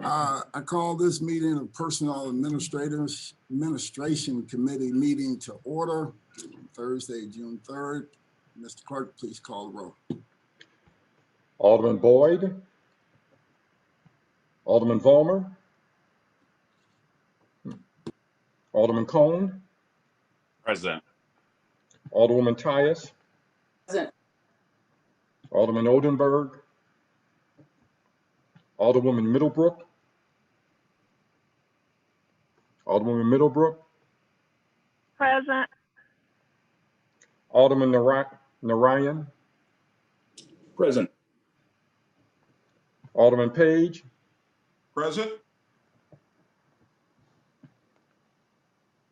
I call this meeting of Personnel Administration Committee meeting to order Thursday, June 3rd. Mr. Clerk, please call the roll. Alderman Boyd, Alderman Vollmer, Alderman Cone, Present. Alderwoman Tyus, Present. Alderman Oldenburg, Alderwoman Middlebrook, Alderwoman Middlebrook, Present. Alderman Narayan, Present. Alderman Page, Present.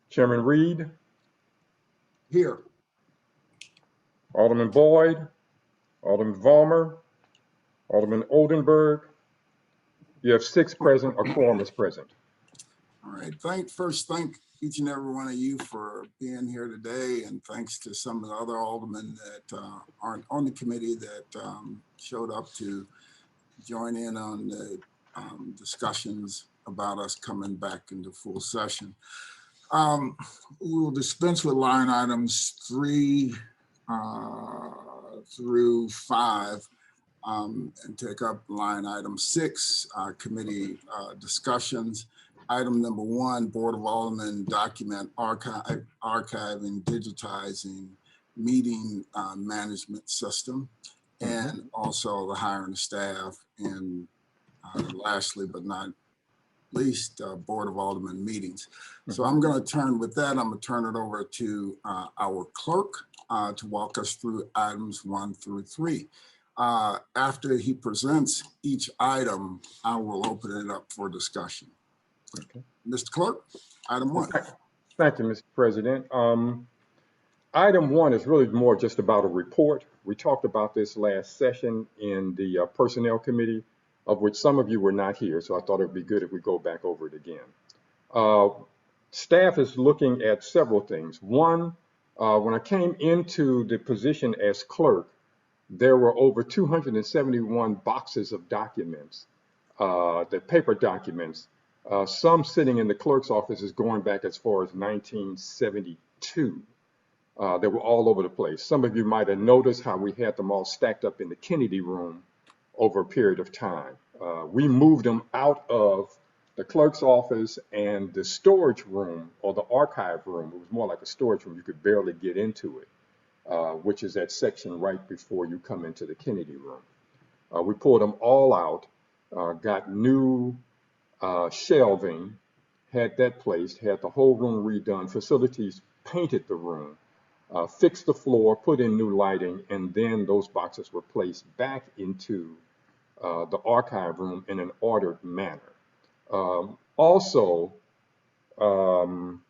Chairman Reed, Here. Alderman Boyd, Alderman Vollmer, Alderman Oldenburg. You have 6 present. A quorum is present. All right. First, thank each and every one of you for being here today, and thanks to some of the other aldermen that aren't on the committee that showed up to join in on the discussions about us coming back into full session. We will dispense with line items 3 through 5 and take up line item 6, committee discussions. Item number 1, Board of Aldermen document archiving, digitizing meeting management system, and also the hiring of staff, and lastly but not least, Board of Aldermen meetings. So I'm going to turn with that. I'm going to turn it over to our clerk to walk us through items 1 through 3. After he presents each item, I will open it up for discussion. Okay. Mr. Clerk, item 1. Thank you, Mr. President. Item 1 is really more just about a report. We talked about this last session in the Personnel Committee, of which some of you were not here, so I thought it would be good if we go back over it again. Staff is looking at several things. One, when I came into the position as clerk, there were over 271 boxes of documents, the paper documents, some sitting in the clerk's office is going back as far as 1972. They were all over the place. Some of you might have noticed how we had them all stacked up in the Kennedy room over a period of time. We moved them out of the clerk's office and the storage room, or the archive room. It was more like a storage room. You could barely get into it, which is that section right before you come into the Kennedy room. We pulled them all out, got new shelving, had that placed, had the whole room redone, facilities painted the room, fixed the floor, put in new lighting, and then those boxes were placed back into the archive room in an ordered manner. Also, all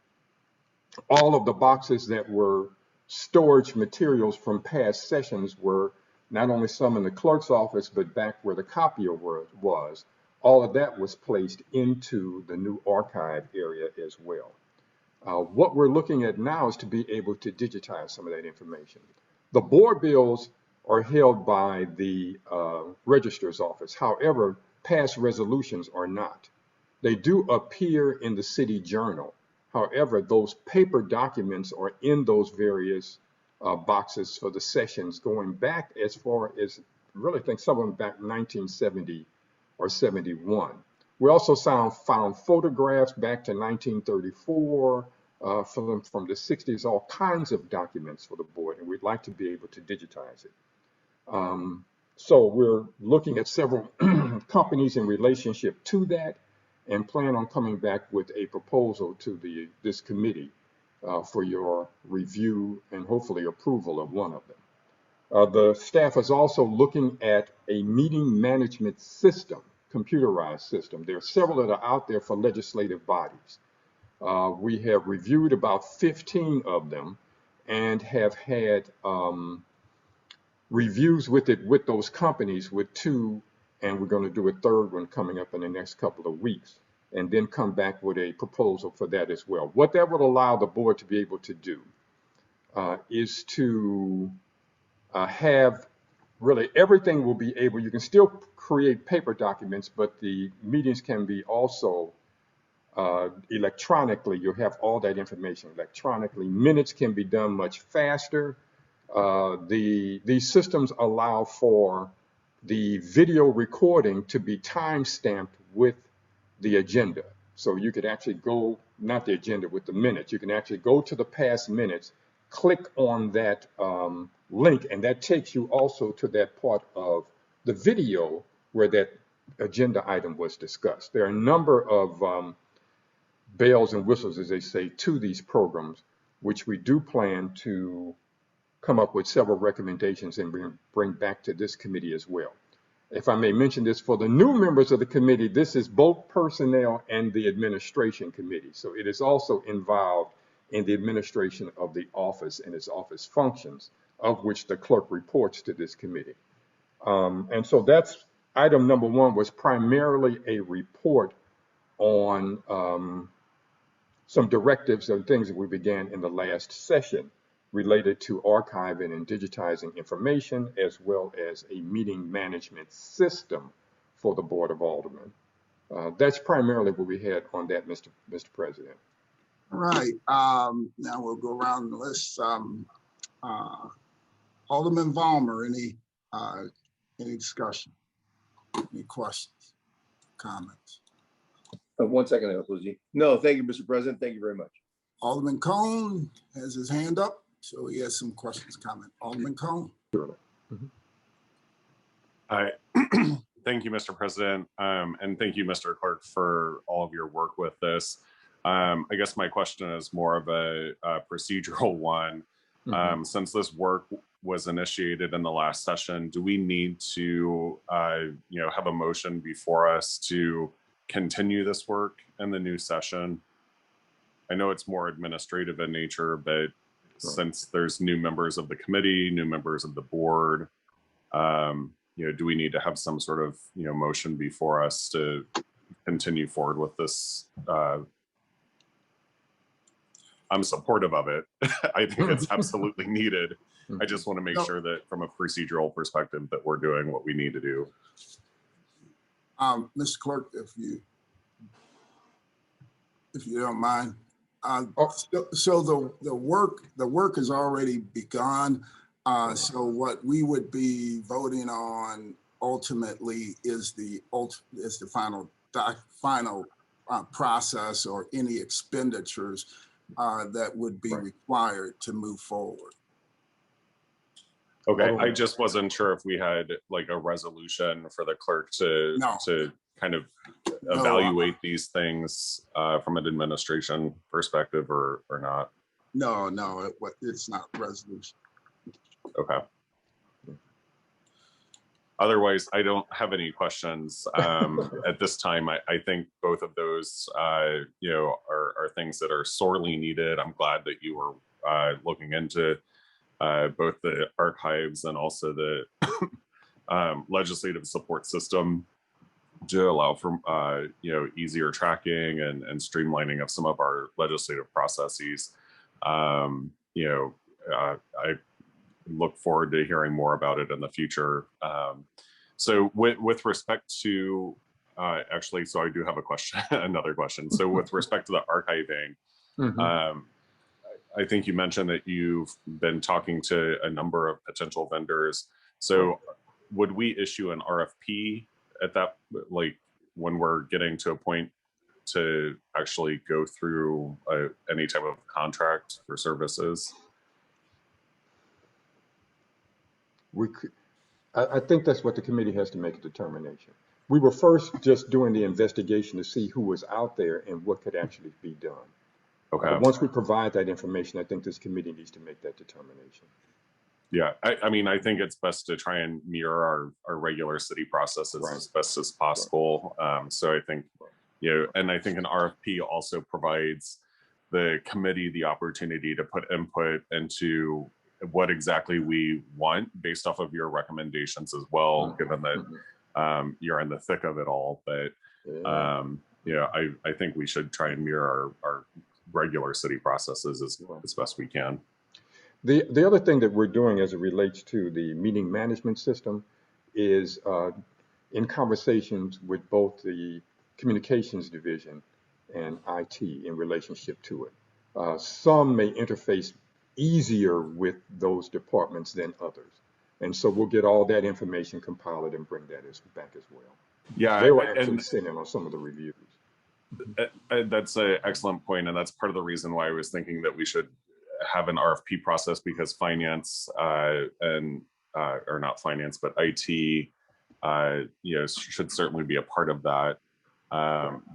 of the boxes that were storage materials from past sessions were not only some in the clerk's office, but back where the copier was. All of that was placed into the new archive area as well. What we're looking at now is to be able to digitize some of that information. The board bills are held by the registrar's office. However, past resolutions are not. They do appear in the city journal. However, those paper documents are in those various boxes for the sessions going back as far as, I really think some of them back 1970 or 71. We also found photographs back to 1934, from the 60s, all kinds of documents for the board, and we'd like to be able to digitize it. So we're looking at several companies in relationship to that, and plan on coming back with a proposal to this committee for your review and hopefully approval of one of them. The staff is also looking at a meeting management system, computerized system. There are several that are out there for legislative bodies. We have reviewed about 15 of them and have had reviews with those companies with 2, and we're going to do a 3rd one coming up in the next couple of weeks, and then come back with a proposal for that as well. What that would allow the board to be able to do is to have really everything will be able, you can still create paper documents, but the meetings can be also electronically. You'll have all that information electronically. Minutes can be done much faster. These systems allow for the video recording to be time stamped with the agenda. So you could actually go, not the agenda, with the minutes. You can actually go to the past minutes, click on that link, and that takes you also to that part of the video where that agenda item was discussed. There are a number of bells and whistles, as they say, to these programs, which we do plan to come up with several recommendations and bring back to this committee as well. If I may mention this, for the new members of the committee, this is both personnel and the administration committee. So it is also involved in the administration of the office and its office functions, of which the clerk reports to this committee. And so that's item number one, was primarily a report on some directives and things that we began in the last session related to archiving and digitizing information, as well as a meeting management system for the Board of Aldermen. That's primarily what we had on that, Mr. President. All right. Now we'll go around the list. Alderman Vollmer, any discussion? Any questions, comments? 1 second, Lizzie. No, thank you, Mr. President. Thank you very much. Alderman Cone has his hand up, so he has some questions, comment. Alderman Cone. Sure. Thank you, Mr. President, and thank you, Mr. Clerk, for all of your work with this. I guess my question is more of a procedural one. Since this work was initiated in the last session, do we need to, have a motion before us to continue this work in the new session? I know it's more administrative in nature, but since there's new members of the committee, new members of the board, do we need to have some sort of, motion before us to continue forward with this? I'm supportive of it. I think it's absolutely needed. I just want to make sure that from a procedural perspective that we're doing what we need to do. Mr. Clerk, if you don't mind. So the work has already begun. So what we would be voting on ultimately is the final process or any expenditures that would be required to move forward. Okay, I just wasn't sure if we had like a resolution for the clerk to kind of evaluate these things from an administration perspective or not. No, it's not a resolution. Okay. Otherwise, I don't have any questions at this time. I think both of those, are things that are sorely needed. I'm glad that you were looking into both the archives and also the legislative support system to allow for easier tracking and streamlining of some of our legislative processes. I look forward to hearing more about it in the future. So with respect to actually, so I do have a question, another question. So with respect to the archiving, I think you mentioned that you've been talking to a number of potential vendors. So would we issue an RFP at that, like when we're getting to a point to actually go through any type of contract for services? I think that's what the committee has to make a determination. We were first just doing the investigation to see who was out there and what could actually be done. Okay. Once we provide that information, I think this committee needs to make that determination. Yeah, I mean, I think it's best to try and mirror our regular city processes as best as possible. So I think, and I think an RFP also provides the committee the opportunity to put input into what exactly we want based off of your recommendations as well, given that you're in the thick of it all. But I think we should try and mirror our regular city processes as best we can. The other thing that we're doing as it relates to the meeting management system is in conversations with both the communications division and IT in relationship to it. Some may interface easier with those departments than others. And so we'll get all that information compiled and bring that back as well. Yeah, They were actually and sitting on some of the reviews. that's an excellent point, and that's part of the reason why I was thinking that we should have an RFP process, because finance and or not finance, but IT, should certainly be a part of that,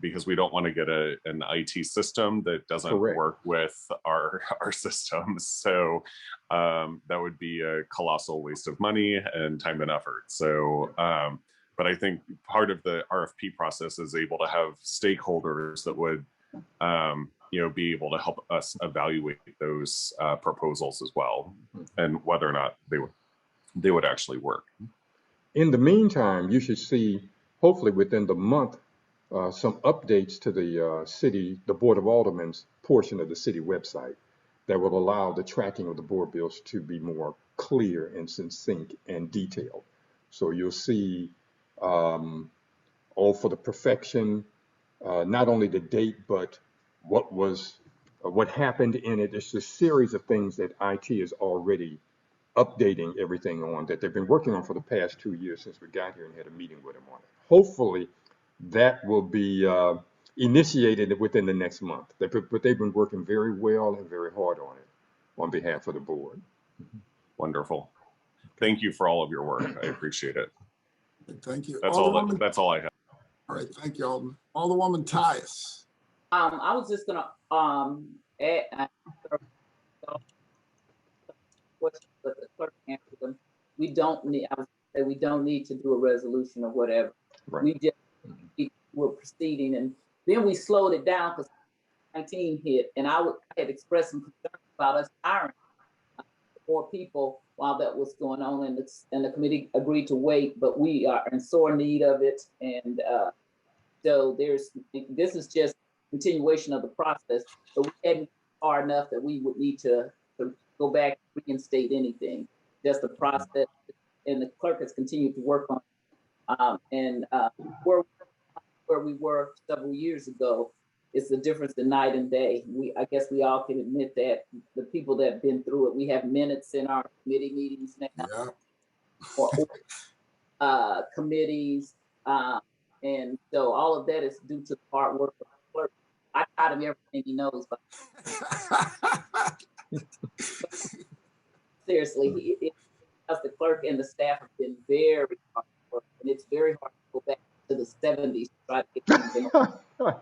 because we don't want to get an IT system that doesn't Correct. work with our systems. So that would be a colossal waste of money and time and effort. So. But I think part of the RFP process is able to have stakeholders that would, be able to help us evaluate those proposals as well, and whether or not they would actually work. In the meantime, you should see, hopefully within the month, some updates to the Board of Aldermen's portion of the city website that will allow the tracking of the board bills to be more clear and succinct and detailed. So you'll see all for the perfection, not only the date, but what happened in it. It's a series of things that IT is already updating everything on that they've been working on for the past 2 years since we got here and had a meeting with them on it. Hopefully that will be initiated within the next month. But they've been working very well and very hard on it on behalf of the board. Wonderful. Thank you for all of your work. I appreciate it. Thank you. That's all I have. All right, thank you, Alderman. Alderwoman Tyus. I was just gonna add questions, but the clerk answered them. We don't need. I was say we don't need to do a resolution or whatever. Right. We just were proceeding, and then we slowed it down because 19 hit, and I had expressed some concerns about us hiring more people while that was going on, and the committee agreed to wait, but we are in sore need of it, and so this is just continuation of the process, but we hadn't far enough that we would need to go back and reinstate anything. Just the process, and the clerk has continued to work on where we were several years ago. It's the difference in night and day. I guess we all can admit that the people that have been through it, we have minutes in our committee meetings now, or committees, and so all of that is due to the hard work of the clerk. I taught him everything he knows, but seriously, the clerk and the staff have been very hard work, and it's very hard to go back to the 70s to try to get things in order.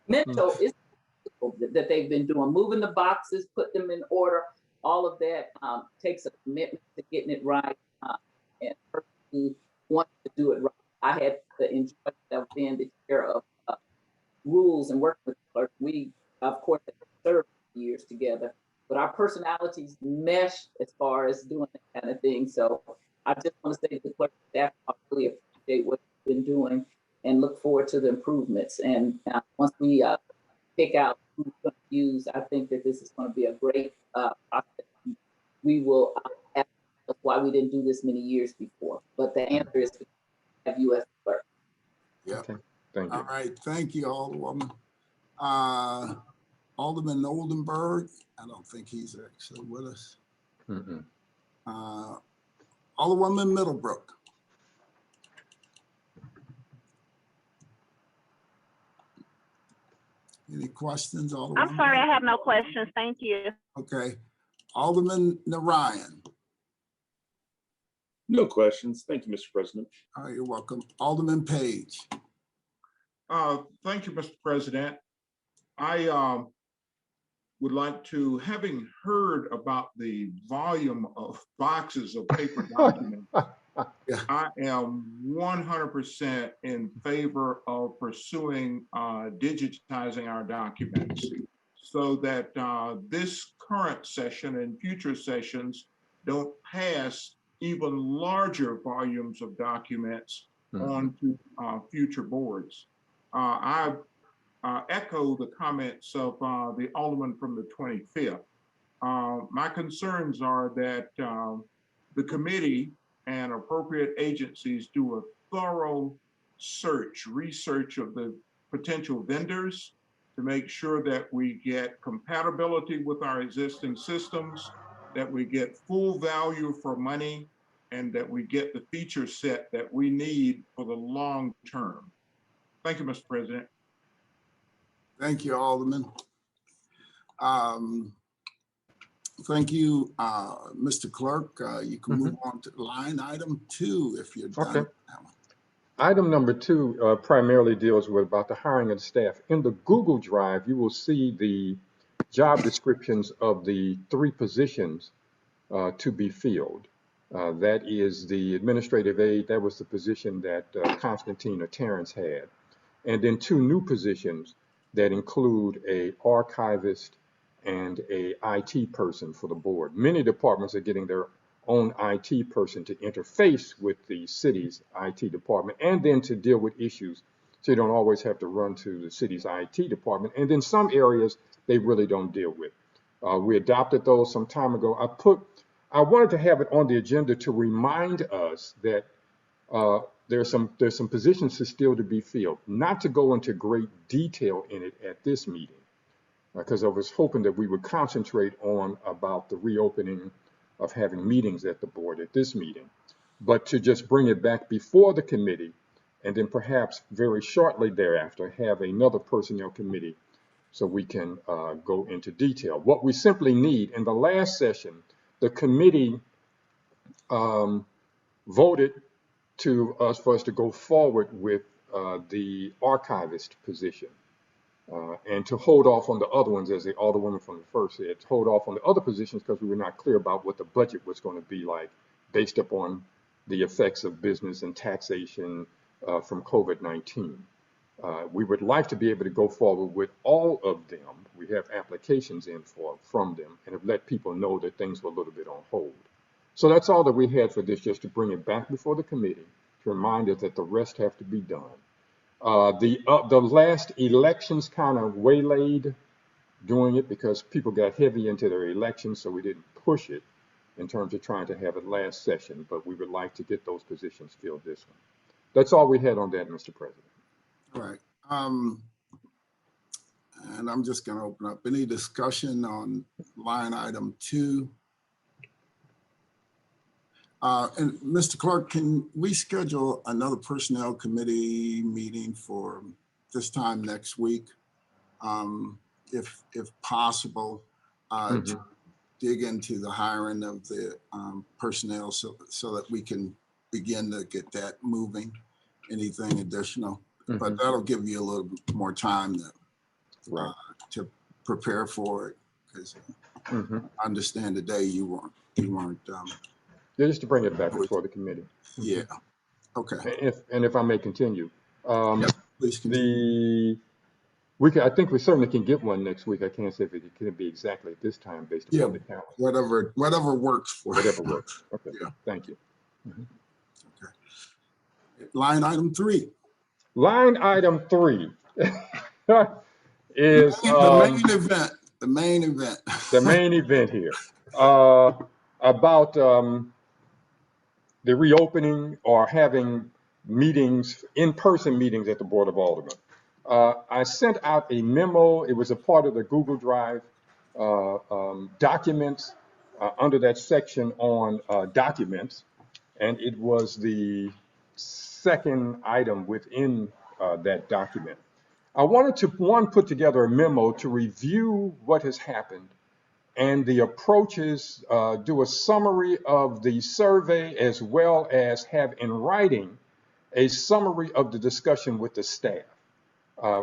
Mental is that they've been doing, moving the boxes, put them in order. All of that takes a commitment to getting it right, and person wants to do it right. I had the enjoyment of being the chair of rules and working with the clerk. We, of course, have served years together, but our personalities mesh as far as doing that kind of thing. So I just want to say to the clerk staff, I really appreciate what you've been doing and look forward to the improvements. And once we pick out who we're going to use, I think that this is going to be a great process. We will ask why we didn't do this many years before, but the answer is to have you as clerk. Yeah. Okay. Thank you. All right. Thank you, Alderwoman. Alderman Oldenburg. I don't think he's actually with us. Alderwoman Middlebrook. Any questions, Alderwoman? I'm sorry, I have no questions. Thank you. Okay. Alderman Narayan. No questions. Thank you, Mr. President. All right, you're welcome. Alderman Page. Thank you, Mr. President. I would like to, having heard about the volume of boxes of paper documents, Yeah. I am 100% in favor of pursuing digitizing our documents so that this current session and future sessions don't pass even larger volumes of documents onto future boards. I echo the comments of the Alderman from the 25th. My concerns are that the committee and appropriate agencies do a thorough research of the potential vendors to make sure that we get compatibility with our existing systems, that we get full value for money, and that we get the feature set that we need for the long term. Thank you, Mr. President. Thank you, Alderman. Thank you, Mr. Clerk. You can move on to line item 2 if you're done. Okay. Item number 2 primarily deals with about the hiring of staff. In the Google Drive, you will see the job descriptions of the 3 positions to be filled. That is the administrative aide. That was the position that Constantine or Terrence had. And then 2 new positions that include a archivist and a IT person for the board. Many departments are getting their own IT person to interface with the city's IT department and then to deal with issues. So you don't always have to run to the city's IT department. And then some areas they really don't deal with. We adopted those some time ago. I wanted to have it on the agenda to remind us that there's some positions still to be filled, not to go into great detail in it at this meeting, because I was hoping that we would concentrate on about the reopening of having meetings at the board at this meeting, but to just bring it back before the committee and then perhaps very shortly thereafter have another personnel committee so we can go into detail. What we simply need, in the last session, the committee voted for us to go forward with the archivist position and to hold off on the other ones, as the Alderwoman from the first said, to hold off on the other positions because we were not clear about what the budget was going to be like based upon the effects of business and taxation from COVID-19. We would like to be able to go forward with all of them. We have applications in from them and have let people know that things were a little bit on hold. So that's all that we had for this, just to bring it back before the committee, to remind us that the rest have to be done. The last elections kind of waylaid doing it because people got heavy into their elections, so we didn't push it in terms of trying to have it last session, but we would like to get those positions filled this one. That's all we had on that, Mr. President. All right. And I'm just going to open up any discussion on line item 2. And Mr. Clerk, can we schedule another personnel committee meeting for this time next week, if possible, to dig into the hiring of the personnel so that we can begin to get that moving, anything additional. But that'll give you a little bit more time to prepare for it, because I understand today you weren't Yeah, just to bring it back before the committee. Yeah. Okay. If I may continue, Yes, please continue. I think we certainly can get one next week. I can't say if it can be exactly at this time based upon the calendar. Whatever works for you. Whatever works. Okay. Yeah. Thank you. Okay. Line item 3. Line item 3 is the main event. The main event. The main event here about the reopening or having meetings, in-person meetings at the Board of Aldermen. I sent out a memo. It was a part of the Google Drive documents under that section on documents, and it was the second item within that document. I wanted to, put together a memo to review what has happened and the approaches, do a summary of the survey, as well as have in writing a summary of the discussion with the staff.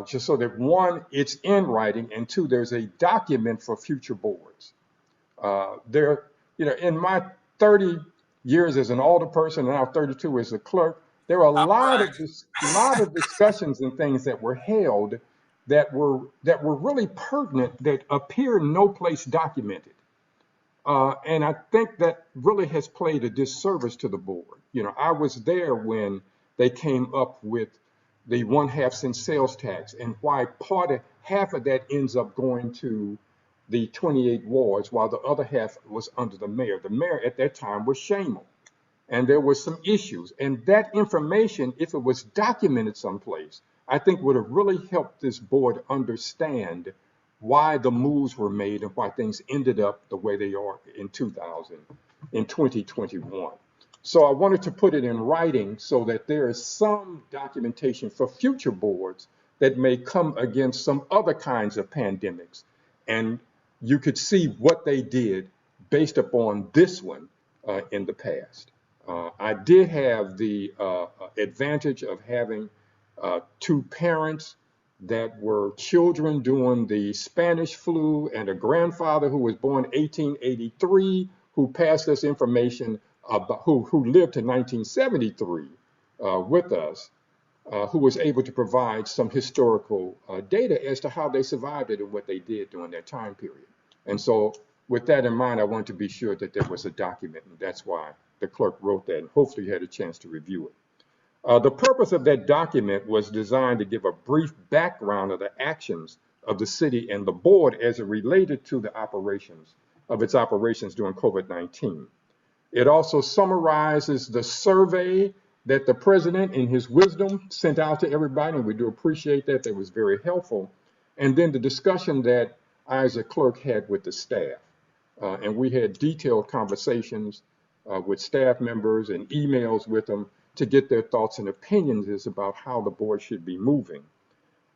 Just so that 1, it's in writing, and 2, there's a document for future boards. In my 30 years as an alderperson and now 32 as a clerk, there are a lot of discussions and things that were held that were really pertinent that appear no place documented. And I think that really has played a disservice to the board. I was there when they came up with the 1/2 cent sales tax, and why half of that ends up going to the 28 wards, while the other half was under the mayor. The mayor at that time was Shamel, and there were some issues. And that information, if it was documented someplace, I think would have really helped this board understand why the moves were made and why things ended up the way they are in 2021. So I wanted to put it in writing so that there is some documentation for future boards that may come against some other kinds of pandemics. And you could see what they did based upon this one in the past. I did have the advantage of having two parents that were children during the Spanish flu, and a grandfather who was born 1883 who passed us information about who lived to 1973 with us, who was able to provide some historical data as to how they survived it and what they did during that time period. And so with that in mind, I wanted to be sure that there was a document, and that's why the clerk wrote that, and hopefully you had a chance to review it. The purpose of that document was designed to give a brief background of the actions of the city and the board as it related to the its operations during COVID-19. It also summarizes the survey that the president in his wisdom sent out to everybody, and we do appreciate that. That was very helpful. And then the discussion that I as a clerk had with the staff. And we had detailed conversations with staff members and emails with them to get their thoughts and opinions about how the board should be moving.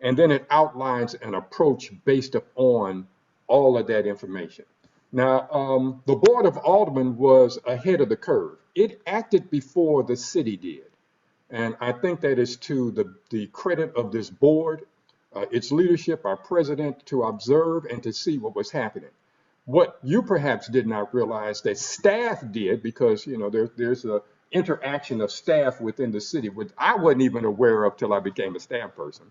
And then it outlines an approach based upon all of that information. Now, the Board of Aldermen was ahead of the curve. It acted before the city did. And I think that is to the credit of this board, its leadership, our president, to observe and to see what was happening. What you perhaps did not realize that staff did, because there's a interaction of staff within the city, which I wasn't even aware of till I became a staff person.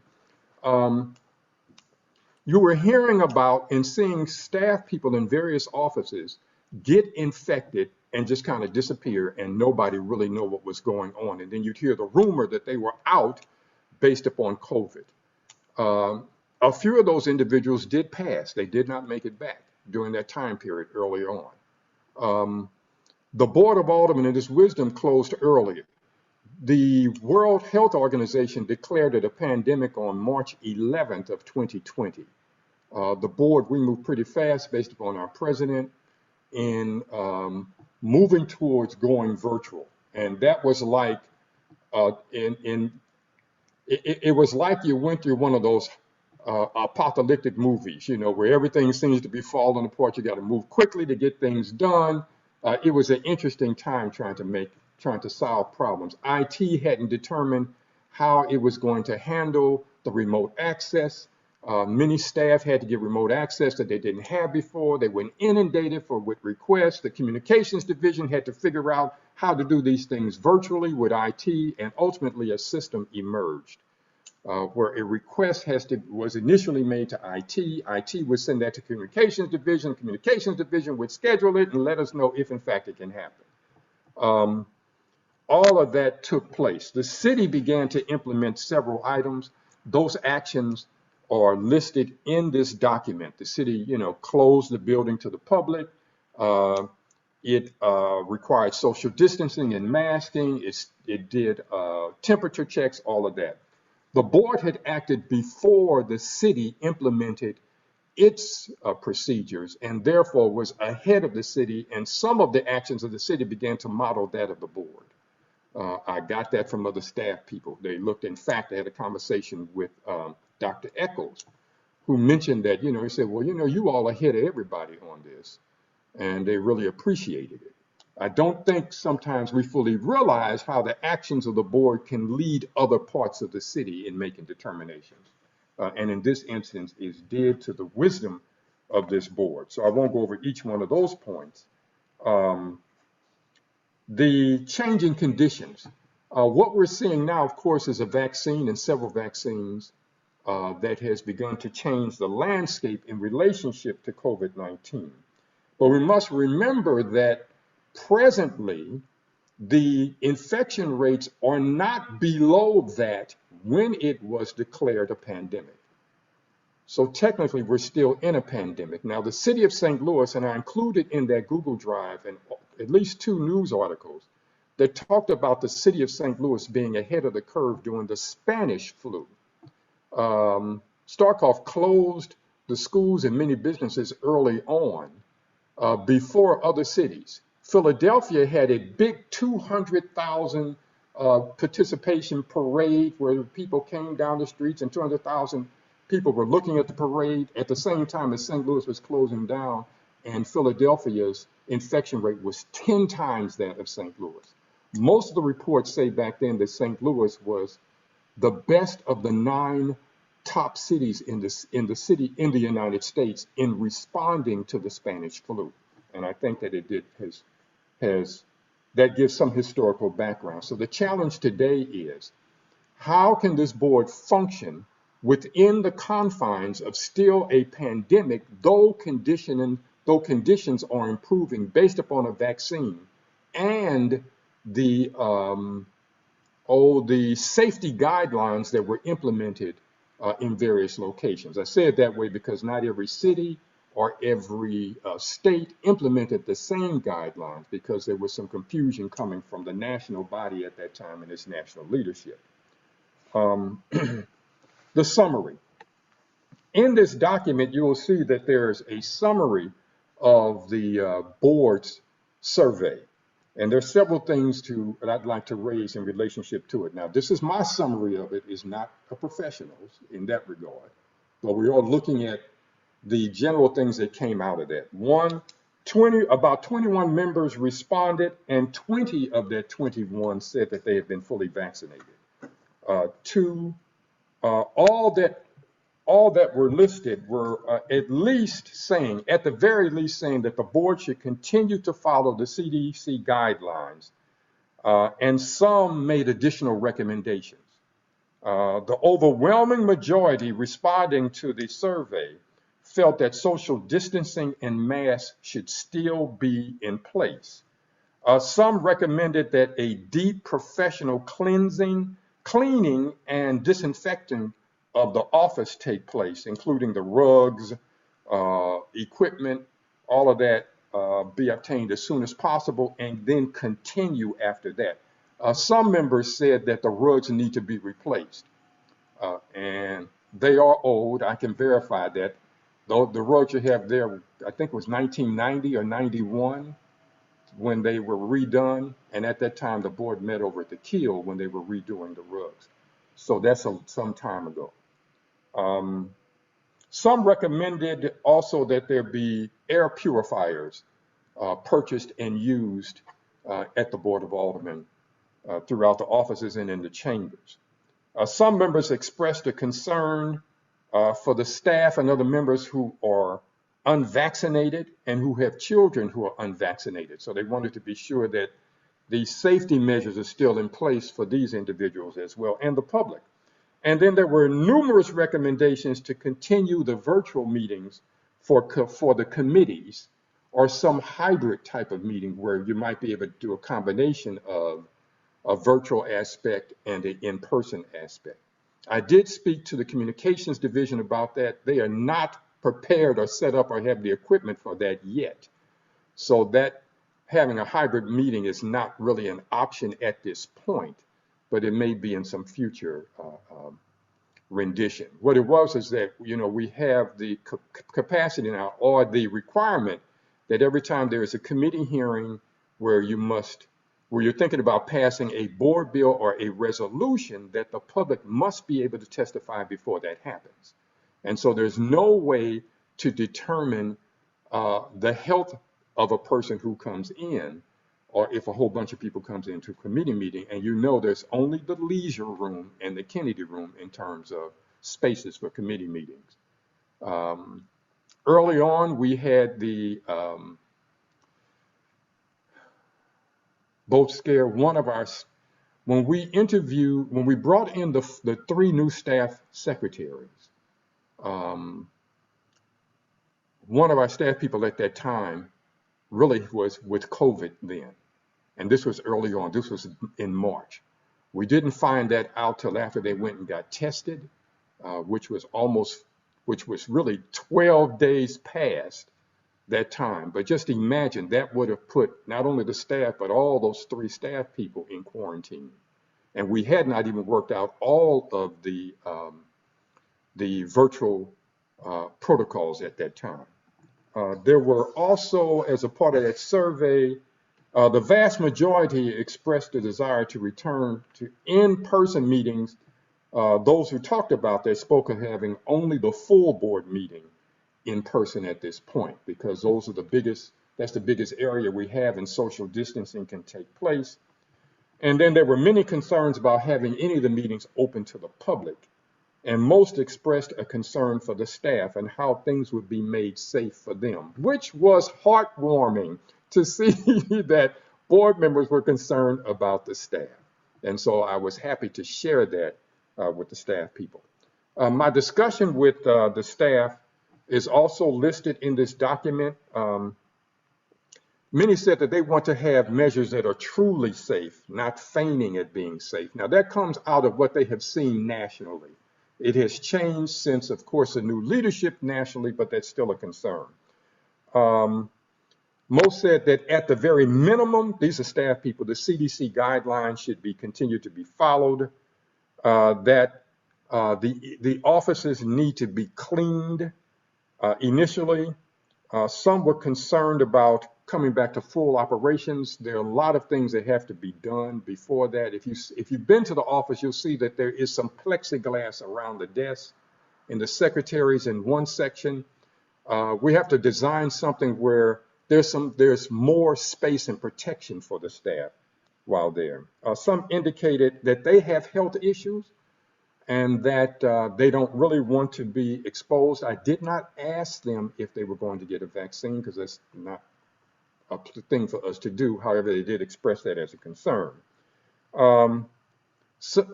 You were hearing about and seeing staff people in various offices get infected and just kind of disappear, and nobody really know what was going on. And then you'd hear the rumor that they were out based upon COVID. A few of those individuals did pass. They did not make it back during that time period early on. The Board of Aldermen in its wisdom closed earlier. The World Health Organization declared it a pandemic on March 11th of 2020. The board, we moved pretty fast based upon our president in moving towards going virtual. And that was like, it was like you went through one of those apocalyptic movies, where everything seems to be falling apart. You got to move quickly to get things done. It was an interesting time trying to solve problems. IT hadn't determined how it was going to handle the remote access. Many staff had to get remote access that they didn't have before. They were inundated with requests. The communications division had to figure out how to do these things virtually with IT, and ultimately a system emerged where a request was initially made to IT. IT would send that to communications division. Communications division would schedule it and let us know if in fact it can happen. All of that took place. The city began to implement several items. Those actions are listed in this document. The city, closed the building to the public. It required social distancing and masking. It did temperature checks, all of that. The board had acted before the city implemented its procedures, and therefore was ahead of the city, and some of the actions of the city began to model that of the board. I got that from other staff people. They looked, in fact, I had a conversation with Dr. Eccles, who mentioned that, he said, well, you all are ahead of everybody on this, and they really appreciated it. I don't think sometimes we fully realize how the actions of the board can lead other parts of the city in making determinations. And in this instance is due to the wisdom of this board. So I won't go over each one of those points. The changing conditions. What we're seeing now, of course, is a vaccine and several vaccines that has begun to change the landscape in relationship to COVID-19. But we must remember that presently, the infection rates are not below that when it was declared a pandemic. So technically, we're still in a pandemic. Now, the city of St. Louis, and I included in that Google Drive and at least 2 news articles that talked about the city of St. Louis being ahead of the curve during the Spanish flu. Starkov closed the schools and many businesses early on before other cities. Philadelphia had a big 200,000 participation parade where people came down the streets and 200,000 people were looking at the parade at the same time as St. Louis was closing down, and Philadelphia's infection rate was 10 times that of St. Louis. Most of the reports say back then that St. Louis was the best of the 9 top cities in the United States in responding to the Spanish flu. And I think that that gives some historical background. So the challenge today is, how can this board function within the confines of still a pandemic, though conditions are improving based upon a vaccine and the the safety guidelines that were implemented in various locations. I say it that way because not every city or every state implemented the same guidelines, because there was some confusion coming from the national body at that time and its national leadership. The summary. In this document, you will see that there's a summary of the board's survey. And there's several things that I'd like to raise in relationship to it. Now, this is my summary of it, is not a professional's in that regard, but we are looking at the general things that came out of that. About 21 members responded, and 20 of that 21 said that they have been fully vaccinated. All that were listed were at the very least saying that the board should continue to follow the CDC guidelines, and some made additional recommendations. The overwhelming majority responding to the survey felt that social distancing and masks should still be in place. Some recommended that a deep professional cleaning and disinfecting of the office take place, including the rugs, equipment, all of that be obtained as soon as possible, and then continue after that. Some members said that the rugs need to be replaced, and they are old. I can verify that. The rugs you have there, I think it was 1990 or 91 when they were redone, and at that time the board met over at the Kiel when they were redoing the rugs. So that's some time ago. Some recommended also that there be air purifiers purchased and used at the Board of Aldermen throughout the offices and in the chambers. Some members expressed a concern for the staff and other members who are unvaccinated and who have children who are unvaccinated. So they wanted to be sure that the safety measures are still in place for these individuals as well, and the public. And then there were numerous recommendations to continue the virtual meetings for the committees, or some hybrid type of meeting where you might be able to do a combination of a virtual aspect and an in-person aspect. I did speak to the communications division about that. They are not prepared or set up or have the equipment for that yet. So that having a hybrid meeting is not really an option at this point, but it may be in some future rendition. What it was is that, we have the capacity now, or the requirement, that every time there is a committee hearing where you're thinking about passing a board bill or a resolution, that the public must be able to testify before that happens. And so there's no way to determine the health of a person who comes in, or if a whole bunch of people comes into a committee meeting, and there's only the leisure room and the Kennedy room in terms of spaces for committee meetings. Early on, we had the both scare one of our, when we brought in the 3 new staff secretaries, one of our staff people at that time really was with COVID then. And this was early on. This was in March. We didn't find that out till after they went and got tested, which was really 12 days past that time. But just imagine that would have put not only the staff, but all those 3 staff people in quarantine. And we had not even worked out all of the virtual protocols at that time. There were also, as a part of that survey, the vast majority expressed a desire to return to in-person meetings. Those who talked about that spoke of having only the full board meeting in person at this point, because that's the biggest area we have and social distancing can take place. And then there were many concerns about having any of the meetings open to the public. And most expressed a concern for the staff and how things would be made safe for them, which was heartwarming to see that board members were concerned about the staff. And so I was happy to share that with the staff people. My discussion with the staff is also listed in this document. Many said that they want to have measures that are truly safe, not feigning at being safe. Now that comes out of what they have seen nationally. It has changed since, of course, the new leadership nationally, but that's still a concern. Most said that at the very minimum, these are staff people, the CDC guidelines should be continued to be followed, that the offices need to be cleaned initially. Some were concerned about coming back to full operations. There are a lot of things that have to be done before that. If you've been to the office, you'll see that there is some plexiglass around the desk and the secretaries in one section. We have to design something where there's more space and protection for the staff while there. Some indicated that they have health issues and that they don't really want to be exposed. I did not ask them if they were going to get a vaccine because that's not a thing for us to do. However, they did express that as a concern. So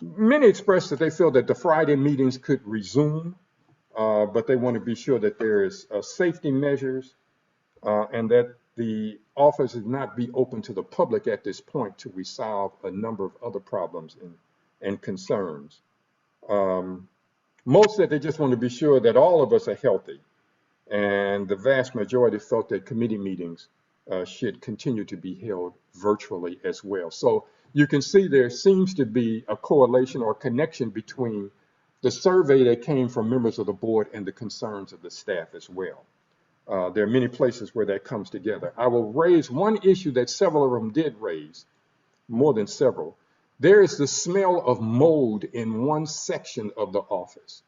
many expressed that they feel that the Friday meetings could resume, but they want to be sure that there is safety measures and that the office is not be open to the public at this point till we solve a number of other problems and concerns. Most said they just want to be sure that all of us are healthy, and the vast majority felt that committee meetings should continue to be held virtually as well. So you can see there seems to be a correlation or connection between the survey that came from members of the board and the concerns of the staff as well. There are many places where that comes together. I will raise one issue that several of them did raise, more than several. There is the smell of mold in one section of the office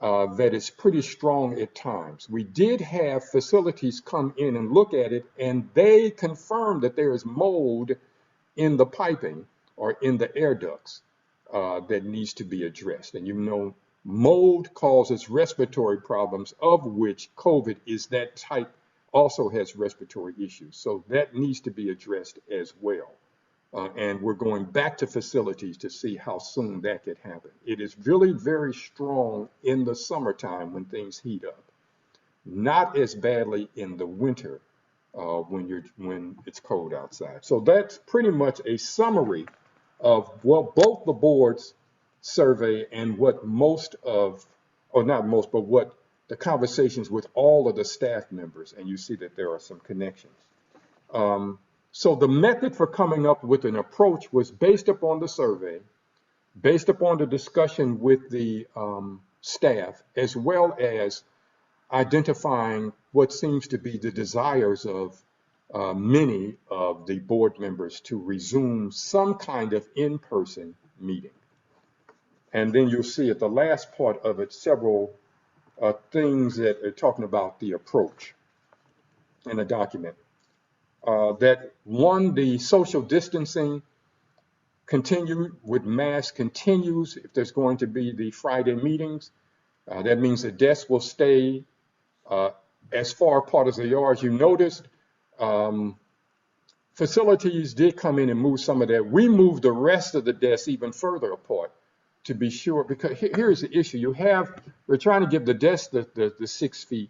that is pretty strong at times. We did have facilities come in and look at it, and they confirmed that there is mold in the piping or in the air ducts that needs to be addressed. And you know, mold causes respiratory problems, of which COVID is that type, also has respiratory issues. So that needs to be addressed as well. And we're going back to facilities to see how soon that could happen. It is really very strong in the summertime when things heat up, not as badly in the winter when it's cold outside. So that's pretty much a summary of what both the board's survey and what most of, or not most, but what the conversations with all of the staff members, and you see that there are some connections. So the method for coming up with an approach was based upon the survey, based upon the discussion with the staff, as well as identifying what seems to be the desires of many of the board members to resume some kind of in-person meeting. And then you'll see at the last part of it several things that are talking about the approach in the document. That one, the social distancing continued with mask continues if there's going to be the Friday meetings. That means the desks will stay as far apart as they are. As you noticed, facilities did come in and move some of that. We moved the rest of the desks even further apart to be sure, because here's the issue. We're trying to give the desk the 6 feet,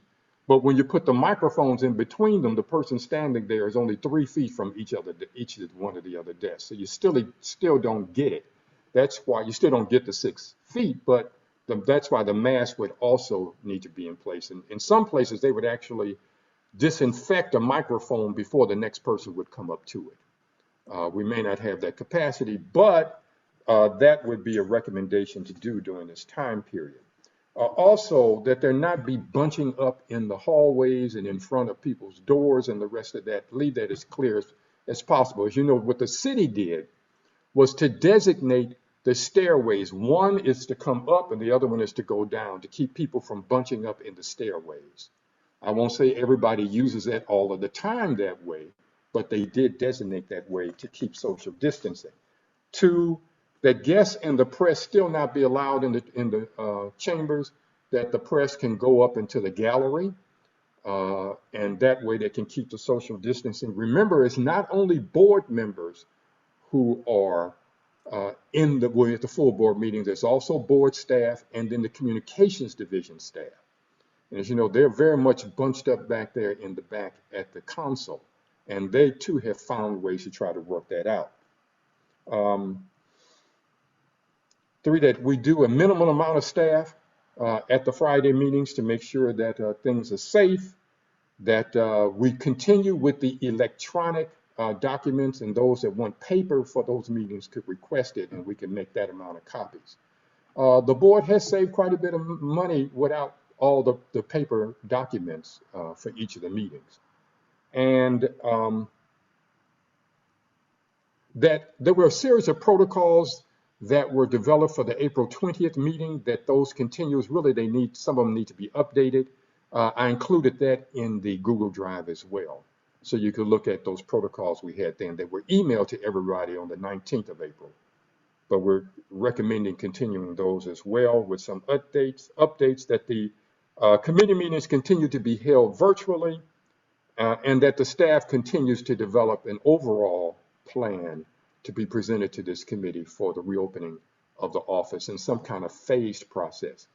But when you put the microphones in between them, the person standing there is only 3 feet from each one of the other desks. So you still don't get it. That's why you still don't get the 6 feet, but that's why the mask would also need to be in place. And in some places, they would actually disinfect a microphone before the next person would come up to it. We may not have that capacity, but that would be a recommendation to do during this time period. Also, that there not be bunching up in the hallways and in front of people's doors and the rest of that. Leave that as clear as possible. As you know, what the city did was to designate the stairways. One is to come up and the other one is to go down to keep people from bunching up in the stairways. I won't say everybody uses it all of the time that way, but they did designate that way to keep social distancing. 2, that guests and the press still not be allowed in the chambers, that the press can go up into the gallery, and that way they can keep the social distancing. Remember, it's not only board members who are at the full board meetings, there's also board staff and then the communications division staff. And as you know, they're very much bunched up back there in the back at the console, and they too have found ways to try to work that out. 3, that we do a minimum amount of staff at the Friday meetings to make sure that things are safe, that we continue with the electronic documents, and those that want paper for those meetings could request it, and we can make that amount of copies. The board has saved quite a bit of money without all the paper documents for each of the meetings. And that there were a series of protocols that were developed for the April 20th meeting, that those continues, really some of them need to be updated. I included that in the Google Drive as well. So you could look at those protocols we had then that were emailed to everybody on the 19th of April. But we're recommending continuing those as well with some updates that the committee meetings continue to be held virtually, and that the staff continues to develop an overall plan to be presented to this committee for the reopening of the office in some kind of phased process.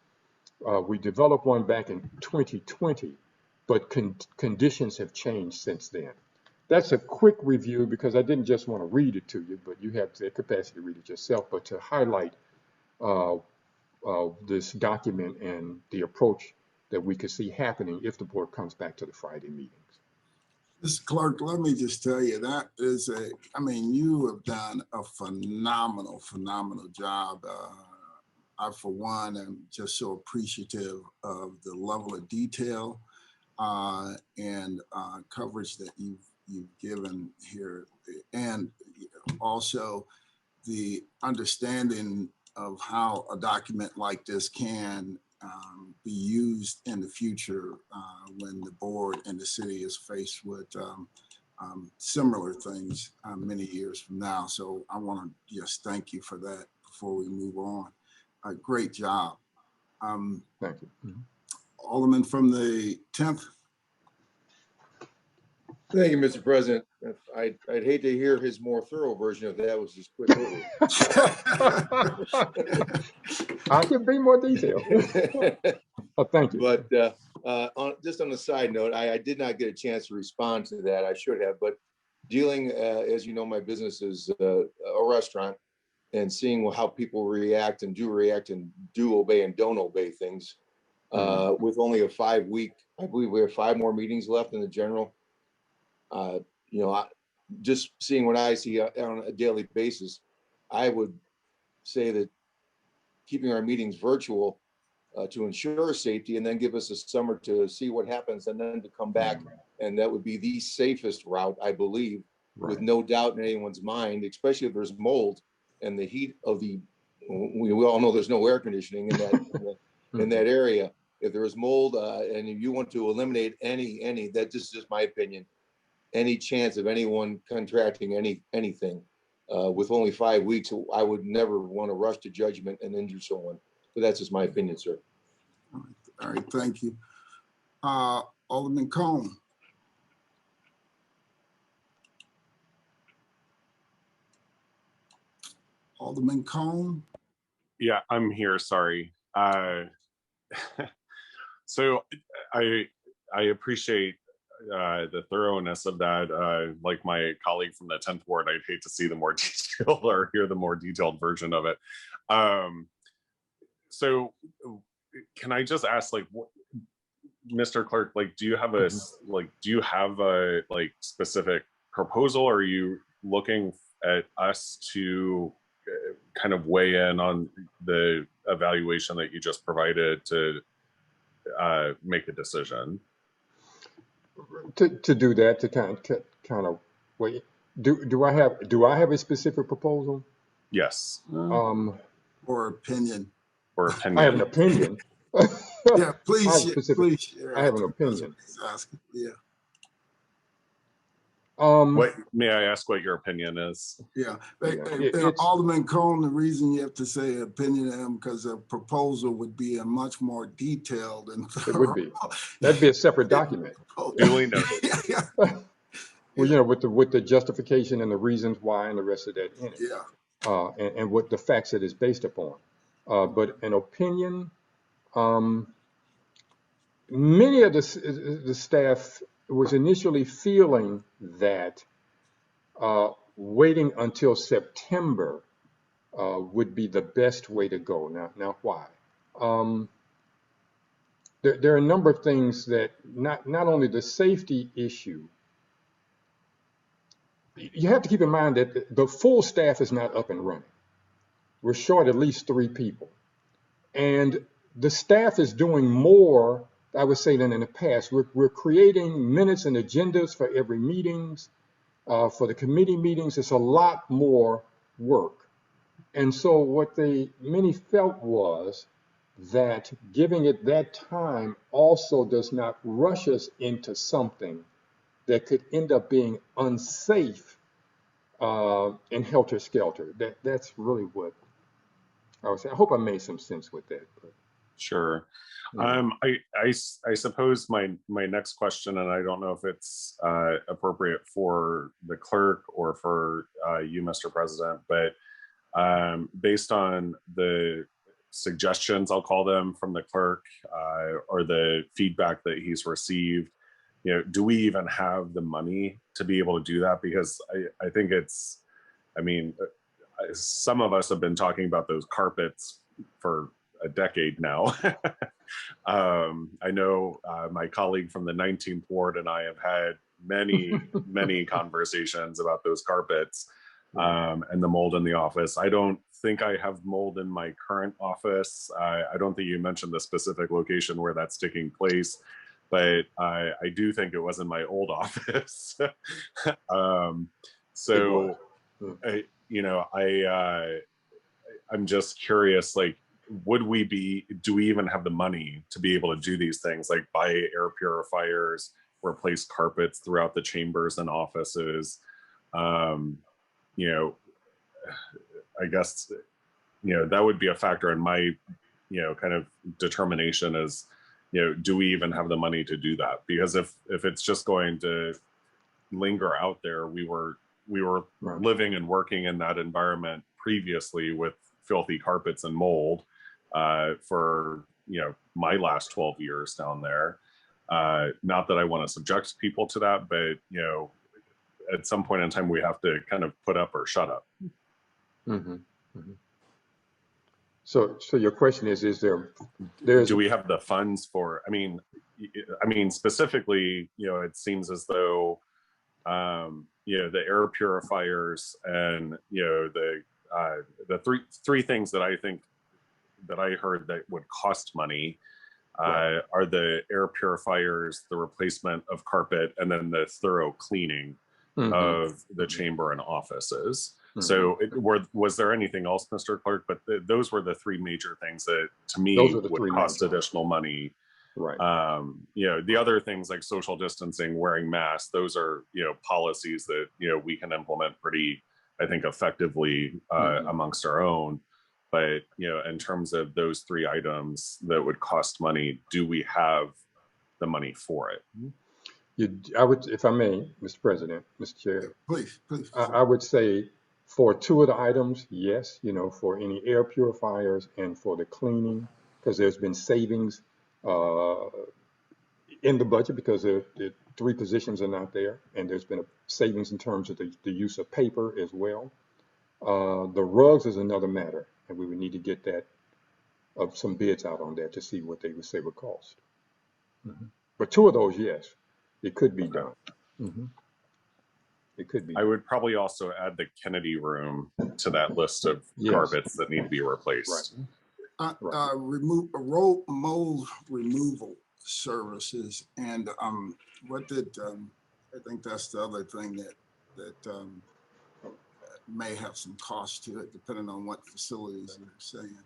We developed one back in 2020, but conditions have changed since then. That's a quick review because I didn't just want to read it to you, but you have the capacity to read it yourself, but to highlight this document and the approach that we could see happening if the board comes back to the Friday meetings. Mr. Clerk, let me just tell you, that is you have done a phenomenal job. I, for one, am just so appreciative of the level of detail and coverage that you've given here, and also the understanding of how a document like this can be used in the future when the board and the city is faced with similar things many years from now. So I want to just thank you for that before we move on. Great job. Thank you. Mm-hmm. Alderman from the 10th. Thank you, Mr. President. I'd hate to hear his more thorough version of that was just quick over. I can be more detailed. Oh, thank you. But just on a side note, I did not get a chance to respond to that. I should have, but dealing, as you know, my business is a restaurant, and seeing how people react and do obey and don't obey things. With only a 5-week, I believe we have 5 more meetings left in the general. Just seeing what I see on a daily basis, I would say that keeping our meetings virtual to ensure safety, and then give us a summer to see what happens, and then to come back, and that would be the safest route, I believe, with no doubt in anyone's mind, especially if there's mold and the heat of we all know there's no air conditioning in that in that area. If there is mold and you want to eliminate any, that's just my opinion, any chance of anyone contracting anything with only 5 weeks, I would never want to rush to judgment and injure someone. But that's just my opinion, sir. All right, thank you. Alderman Cone. Alderman Cone. Yeah, I'm here, sorry. So I appreciate the thoroughness of that. Like my colleague from the 10th ward, I'd hate to see the more detailed or hear the more detailed version of it. So can I just ask, like, Mr. Clerk, like, do you have a like specific proposal? Or are you looking at us to kind of weigh in on the evaluation that you just provided to make a decision? To do that, to kind of wait. Do I have a specific proposal? Yes. Or opinion. Or I have opinion. an opinion. Yeah, please, I have specific. please share. I have an after the opinion. president's asking. Yeah, What may I ask what your opinion is? yeah. Yeah, Alderman Cone, the reason you have to say opinion to him because a proposal would be a much more detailed and it would be. That'd be a separate document. Duly noted. Yeah, Well, you know, with the justification and the reasons why and the rest of that in it. yeah. And what the facts it is based upon. But an opinion, many of the staff was initially feeling that waiting until September would be the best way to go. Now why? There are a number of things that not only the safety issue. You have to keep in mind that the full staff is not up and running. We're short at least 3 people. And the staff is doing more, I would say, than in the past. We're creating minutes and agendas for every meetings, for the committee meetings. It's a lot more work. And so what many felt was that giving it that time also does not rush us into something that could end up being unsafe and helter-skelter. That's really what I was saying. I hope I made some sense with that. But, Sure. yeah. I suppose my next question, and I don't know if it's appropriate for the clerk or for you, Mr. President, but based on the suggestions, I'll call them, from the clerk or the feedback that he's received, you know, do we even have the money to be able to do that? Because I think it's, I mean, some of us have been talking about those carpets for a decade now. I know my colleague from the 19th ward and I have had many conversations about those carpets and the mold in the office. I don't think I have mold in my current office. I don't think you mentioned the specific location where that's taking place, but I do think it was in my old office. So, I'm just curious, like, do we even have the money to be able to do these things, like buy air purifiers, replace carpets throughout the chambers and offices? I guess, that would be a factor in my, kind of determination is, do we even have the money to do that? Because if it's just going to linger out there, we were Right. living and working in that environment previously with filthy carpets and mold for my last 12 years down there. Not that I want to subject people to that, but at some point in time we have to kind of put up or shut up. Mm-hmm. Mm-hmm. So your question is do we have the funds for? I mean specifically, it seems as though the air purifiers and the three things that I think that I heard that would cost money are the air purifiers, the replacement of carpet, and then the thorough cleaning of the chamber and offices. So was there anything else, Mr. Clerk? But those were the 3 major things that to me would cost additional money. Right. The other things like social distancing, wearing masks, those are, policies that, we can implement pretty, I think, effectively amongst our own. But, in terms of those 3 items that would cost money, do we have the money for it? I would, if I may, Mr. President, Mr. Chair. Please. I would say for 2 of the items, yes, for any air purifiers and for the cleaning, because there's been savings in the budget because the 3 positions are not there, and there's been a savings in terms of the use of paper as well. The rugs is another matter, and we would need to get that some bids out on that to see what they would say would cost. But 2 of those, yes, it could be done. It could be. I would probably also add the Kennedy room to that list of carpets that need to be replaced. Mold removal services, and what did I think that's the other thing that may have some cost to it, depending on what facilities you're saying.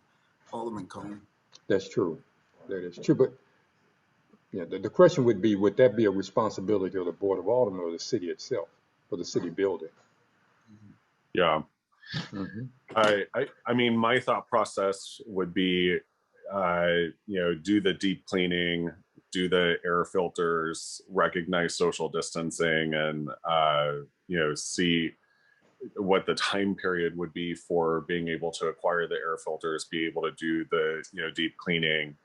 Alderman Cohen. That's true. That is true. But yeah, the question would be, would that be a responsibility of the Board of Aldermen or the city itself, or the city building? Yeah. I mean, my thought process would be, do the deep cleaning, do the air filters, recognize social distancing, and, see what the time period would be for being able to acquire the air filters, be able to do the, deep cleaning.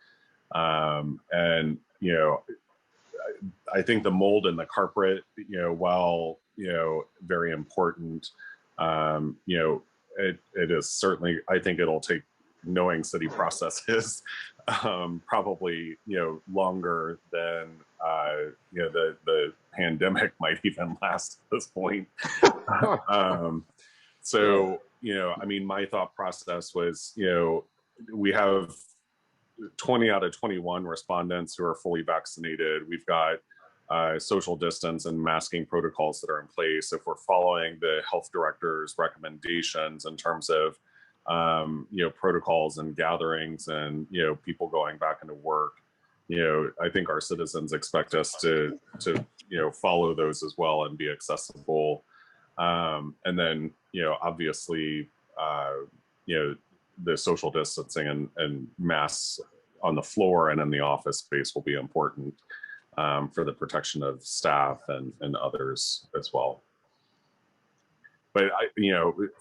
And, I think the mold and the carpet, while, very important, it is certainly, I think it'll take, knowing city processes, probably, longer than, the pandemic might even last at this point. So, I mean, my thought process was, we have 20 out of 21 respondents who are fully vaccinated. We've got social distance and masking protocols that are in place. If we're following the health director's recommendations in terms of, protocols and gatherings and, people going back into work, I think our citizens expect us to follow those as well and be accessible. And then, obviously, the social distancing and masks on the floor and in the office space will be important for the protection of staff and others as well. But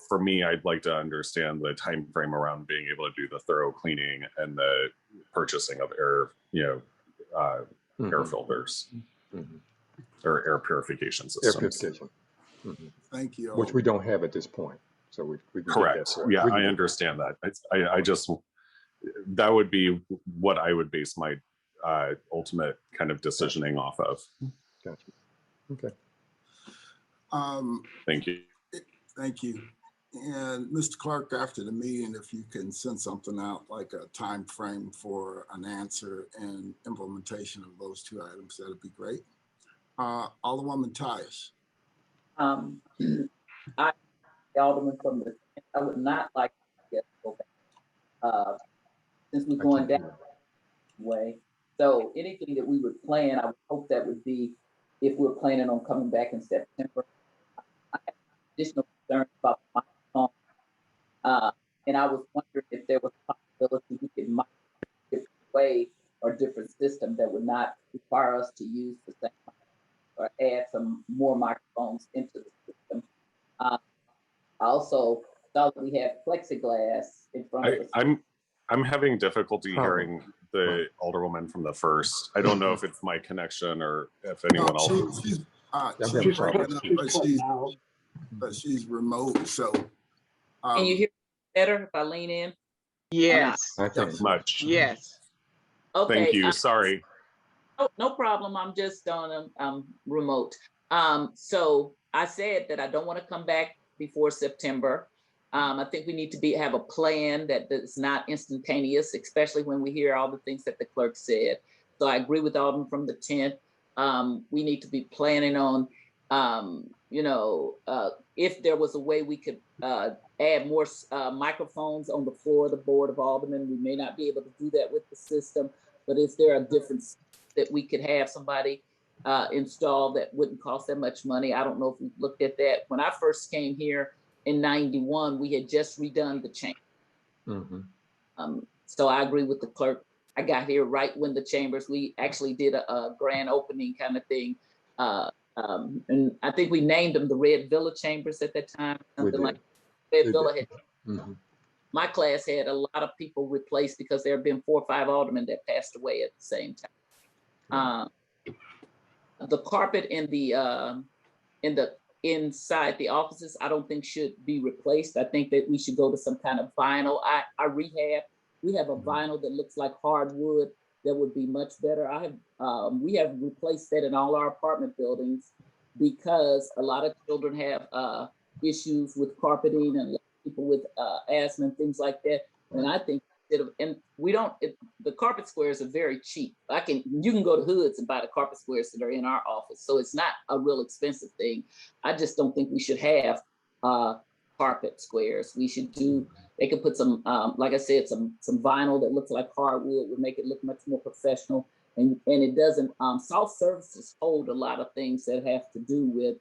for me, I'd like to understand the time frame around being able to do the thorough cleaning and the purchasing of air, air filters or air purification systems. Air purification. Thank you. Which we don't have at this point. So we can correct. Yeah, I understand that. I just, that would be what I would base my ultimate kind of decisioning off of. Gotcha. Okay. Thank you. Thank you. And Mr. Clark, after the meeting, if you can send something out, like a time frame for an answer and implementation of those 2 items, that'd be great. Alderwoman Tyus. Alderman from the, I would not like to go back since we're going down way. So anything that we would plan, I would hope that would be if we're planning on coming back in September. I have additional concerns about the microphone, and I was wondering if there was a possibility we could mic a different way or different system that would not require us to use the same or add some more microphones into the system. I also saw that we have plexiglass in front of us. I'm having difficulty hearing the alderwoman from the first. I don't know if it's my connection or if anyone else. But she's remote, so. Can you hear better if I lean in? Yes. Much. Yes. Okay. Thank you. Sorry. Oh, no problem. I'm just on remote. So I said that I don't want to come back before September. I think we need to have a plan that is not instantaneous, especially when we hear all the things that the clerk said. So I agree with Alderman from the 10th. We need to be planning on, if there was a way we could add more microphones on the floor of the Board of Aldermen. We may not be able to do that with the system, but is there a difference that we could have somebody install that wouldn't cost that much money? I don't know if we've looked at that. When I first came here in 91, we had just redone the chamber. So I agree with the clerk. I got here right when the chambers, we actually did a grand opening kind of thing. And I think we named them the Red Villa Chambers at that time, something like Red Villa had. My class had a lot of people replaced because there have been 4 or 5 aldermen that passed away at the same time. the carpet in the inside the offices, I don't think should be replaced. I think that we should go to some kind of vinyl. We have a vinyl that looks like hardwood that would be much better. We have replaced that in all our apartment buildings because a lot of children have issues with carpeting and people with asthma and things like that. And I think the carpet squares are very cheap. You can go to Hoods and buy the carpet squares that are in our office. So it's not a real expensive thing. I just don't think we should have carpet squares. They could put some, like I said, some vinyl that looks like hardwood would make it look much more professional. And it doesn't, soft surfaces hold a lot of things that have to do with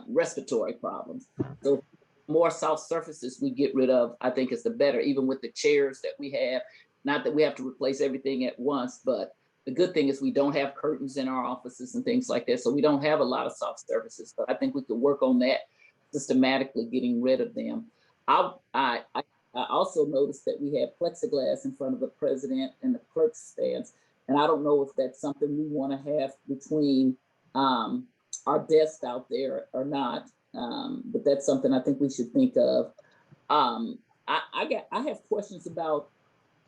respiratory problems. So more soft surfaces we get rid of, I think is the better, even with the chairs that we have. Not that we have to replace everything at once, but the good thing is we don't have curtains in our offices and things like that. So we don't have a lot of soft surfaces, but I think we could work on that systematically, getting rid of them. I also noticed that we have plexiglass in front of the president and the clerk stands. And I don't know if that's something we want to have between our desks out there or not. But that's something I think we should think of. I have questions about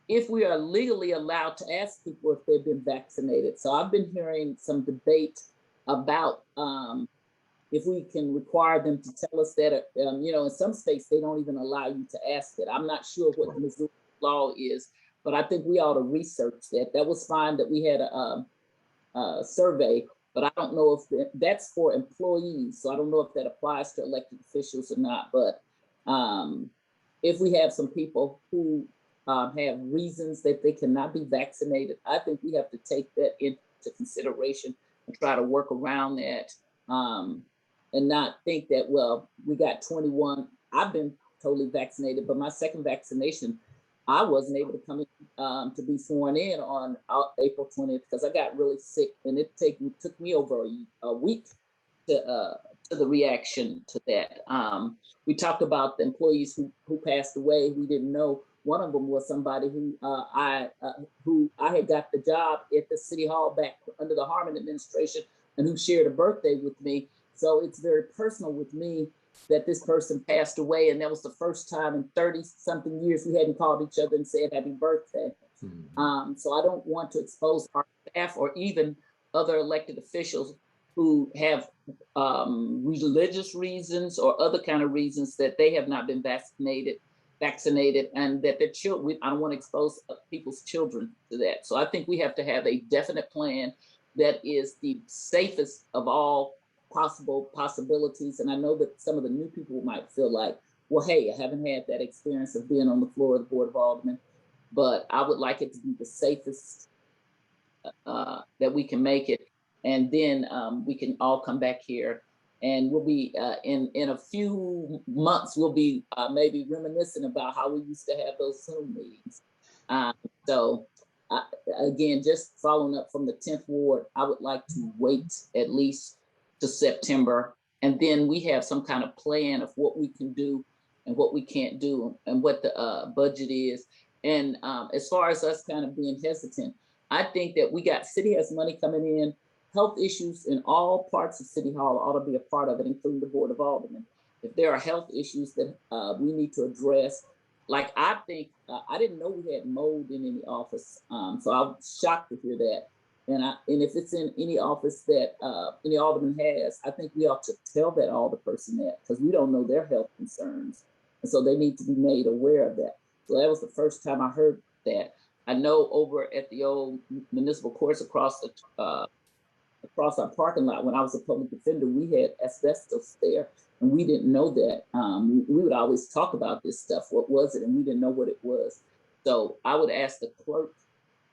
if we are legally allowed to ask people if they've been vaccinated. So I've been hearing some debate about if we can require them to tell us that, in some states, they don't even allow you to ask it. I'm not sure what the Missouri law is, but I think we ought to research that. That was fine that we had a survey, but I don't know if that's for employees. So I don't know if that applies to elected officials or not. But if we have some people who have reasons that they cannot be vaccinated, I think we have to take that into consideration and try to work around that. And not think that, well, we got 21. I've been totally vaccinated, but my second vaccination, I wasn't able to come in to be sworn in on April 20th because I got really sick, and it took me over a week to the reaction to that. We talked about the employees who passed away. We didn't know. One of them was somebody who I had got the job at the city hall back under the Harmon administration, and who shared a birthday with me. So it's very personal with me that this person passed away, and that was the first time in 30-something years we hadn't called each other and said happy birthday. Mm-hmm. So I don't want to expose our staff or even other elected officials who have religious reasons or other kind of reasons that they have not been vaccinated, and that their children, I don't want to expose people's children to that. So I think we have to have a definite plan that is the safest of all possibilities. And I know that some of the new people might feel like, well, hey, I haven't had that experience of being on the floor of the Board of Aldermen, but I would like it to be the safest that we can make it. And then we can all come back here, and we'll be in a few months, we'll be maybe reminiscing about how we used to have those Zoom meetings. Again, just following up from the 10th Ward, I would like to wait at least to September, and then we have some kind of plan of what we can do and what we can't do and what the budget is. And as far as us kind of being hesitant, I think that city has money coming in. Health issues in all parts of City Hall ought to be a part of it, including the Board of Aldermen. If there are health issues that we need to address, like I think, I didn't know we had mold in any office, so I was shocked to hear that. And if it's in any office that any alderman has, I think we ought to tell that alderperson that, because we don't know their health concerns. And so they need to be made aware of that. So that was the first time I heard that. I know over at the old municipal courts across our parking lot, when I was a public defender, we had asbestos there, and we didn't know that. We would always talk about this stuff. What was it? And we didn't know what it was. So I would ask the clerk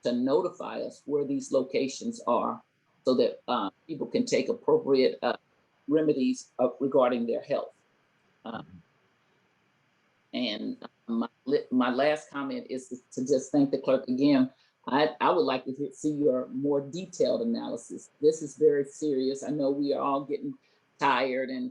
to notify us where these locations are, so that people can take appropriate remedies regarding their health. And my last comment is to just thank the clerk again. I would like to see your more detailed analysis. This is very serious. I know we are all getting tired and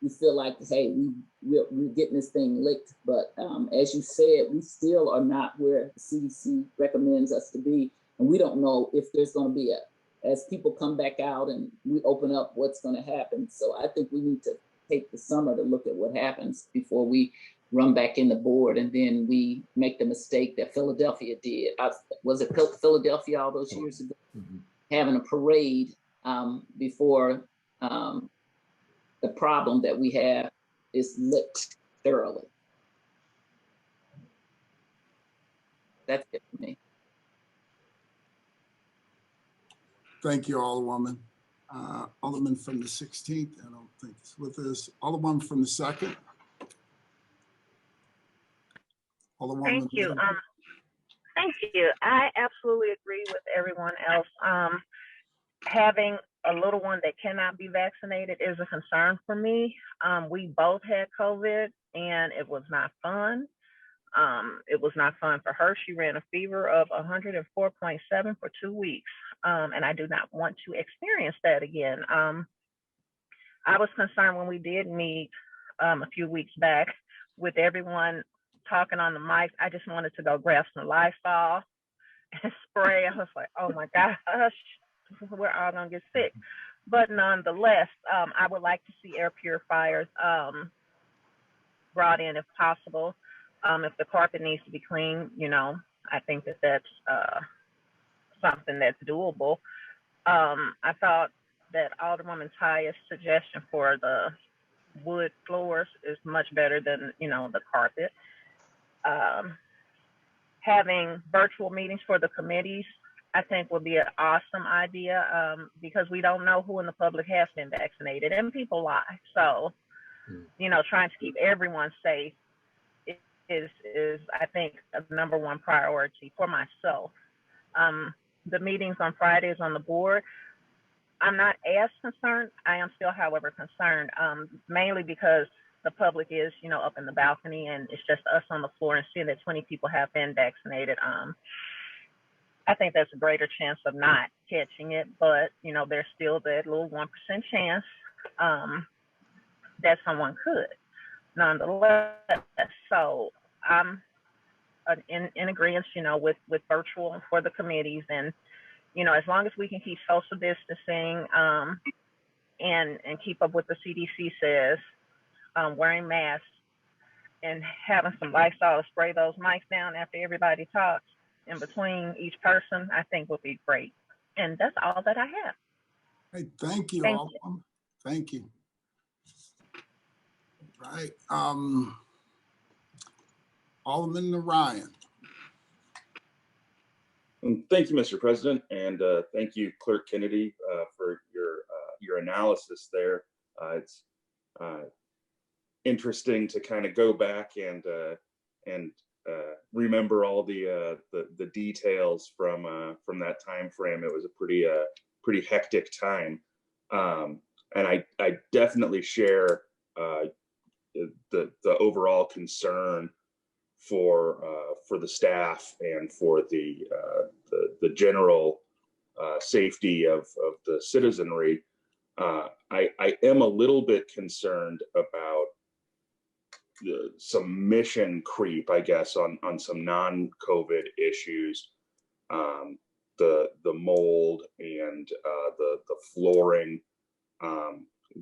we feel like, hey, we're getting this thing licked. But as you said, we still are not where the CDC recommends us to be. And we don't know if there's going to be as people come back out and we open up, what's going to happen. So I think we need to take the summer to look at what happens before we run back in the board and then we make the mistake that Philadelphia did. Was it Philadelphia all those years ago? Having a parade before the problem that we have is licked thoroughly. That's it for me. Thank you, Alderwoman. Alderman from the 16th, I don't think it's with us. Alderwoman from the 2nd. Alderwoman. Thank you. Thank you. I absolutely agree with everyone else. Having a little one that cannot be vaccinated is a concern for me. We both had COVID and it was not fun. It was not fun for her. She ran a fever of 104.7 for 2 weeks. And I do not want to experience that again. I was concerned when we did meet a few weeks back with everyone talking on the mic. I just wanted to go grab some Lysol and spray. I was like, oh my gosh, we're all gonna get sick. But nonetheless, I would like to see air purifiers brought in if possible. If the carpet needs to be cleaned, you know, I think that that's something that's doable. I thought that Alderwoman Tyus' suggestion for the wood floors is much better than, you know, the carpet. Having virtual meetings for the committees, I think would be an awesome idea because we don't know who in the public has been vaccinated and people lie. So, you know, trying to keep everyone safe is I think a #1 priority for myself. The meetings on Fridays on the board, I'm not as concerned. I am still, however, concerned, mainly because the public is, you know, up in the balcony and it's just us on the floor and seeing that 20 people have been vaccinated. I think that's a greater chance of not catching it, but, you know, there's still that little 1% chance that someone could, nonetheless. So I'm in agreement, you know, with virtual for the committees. And, you know, as long as we can keep social distancing and keep up with the CDC says, wearing masks and having some Lysol to spray those mics down after everybody talks in between each person, I think would be great. And that's all that I have. Hey, thank you, Thank Alderwoman. Thank you. Right. Alderman Ryan. Thank you, Mr. President, and thank you, Clerk Kennedy, for your analysis there. It's interesting to kind of go back and remember all the details from that time frame. It was a pretty hectic time, and I definitely share the overall concern for the staff and for the general safety of the citizenry. I am a little bit concerned about some mission creep, I guess, on some non-COVID issues, the mold and the flooring.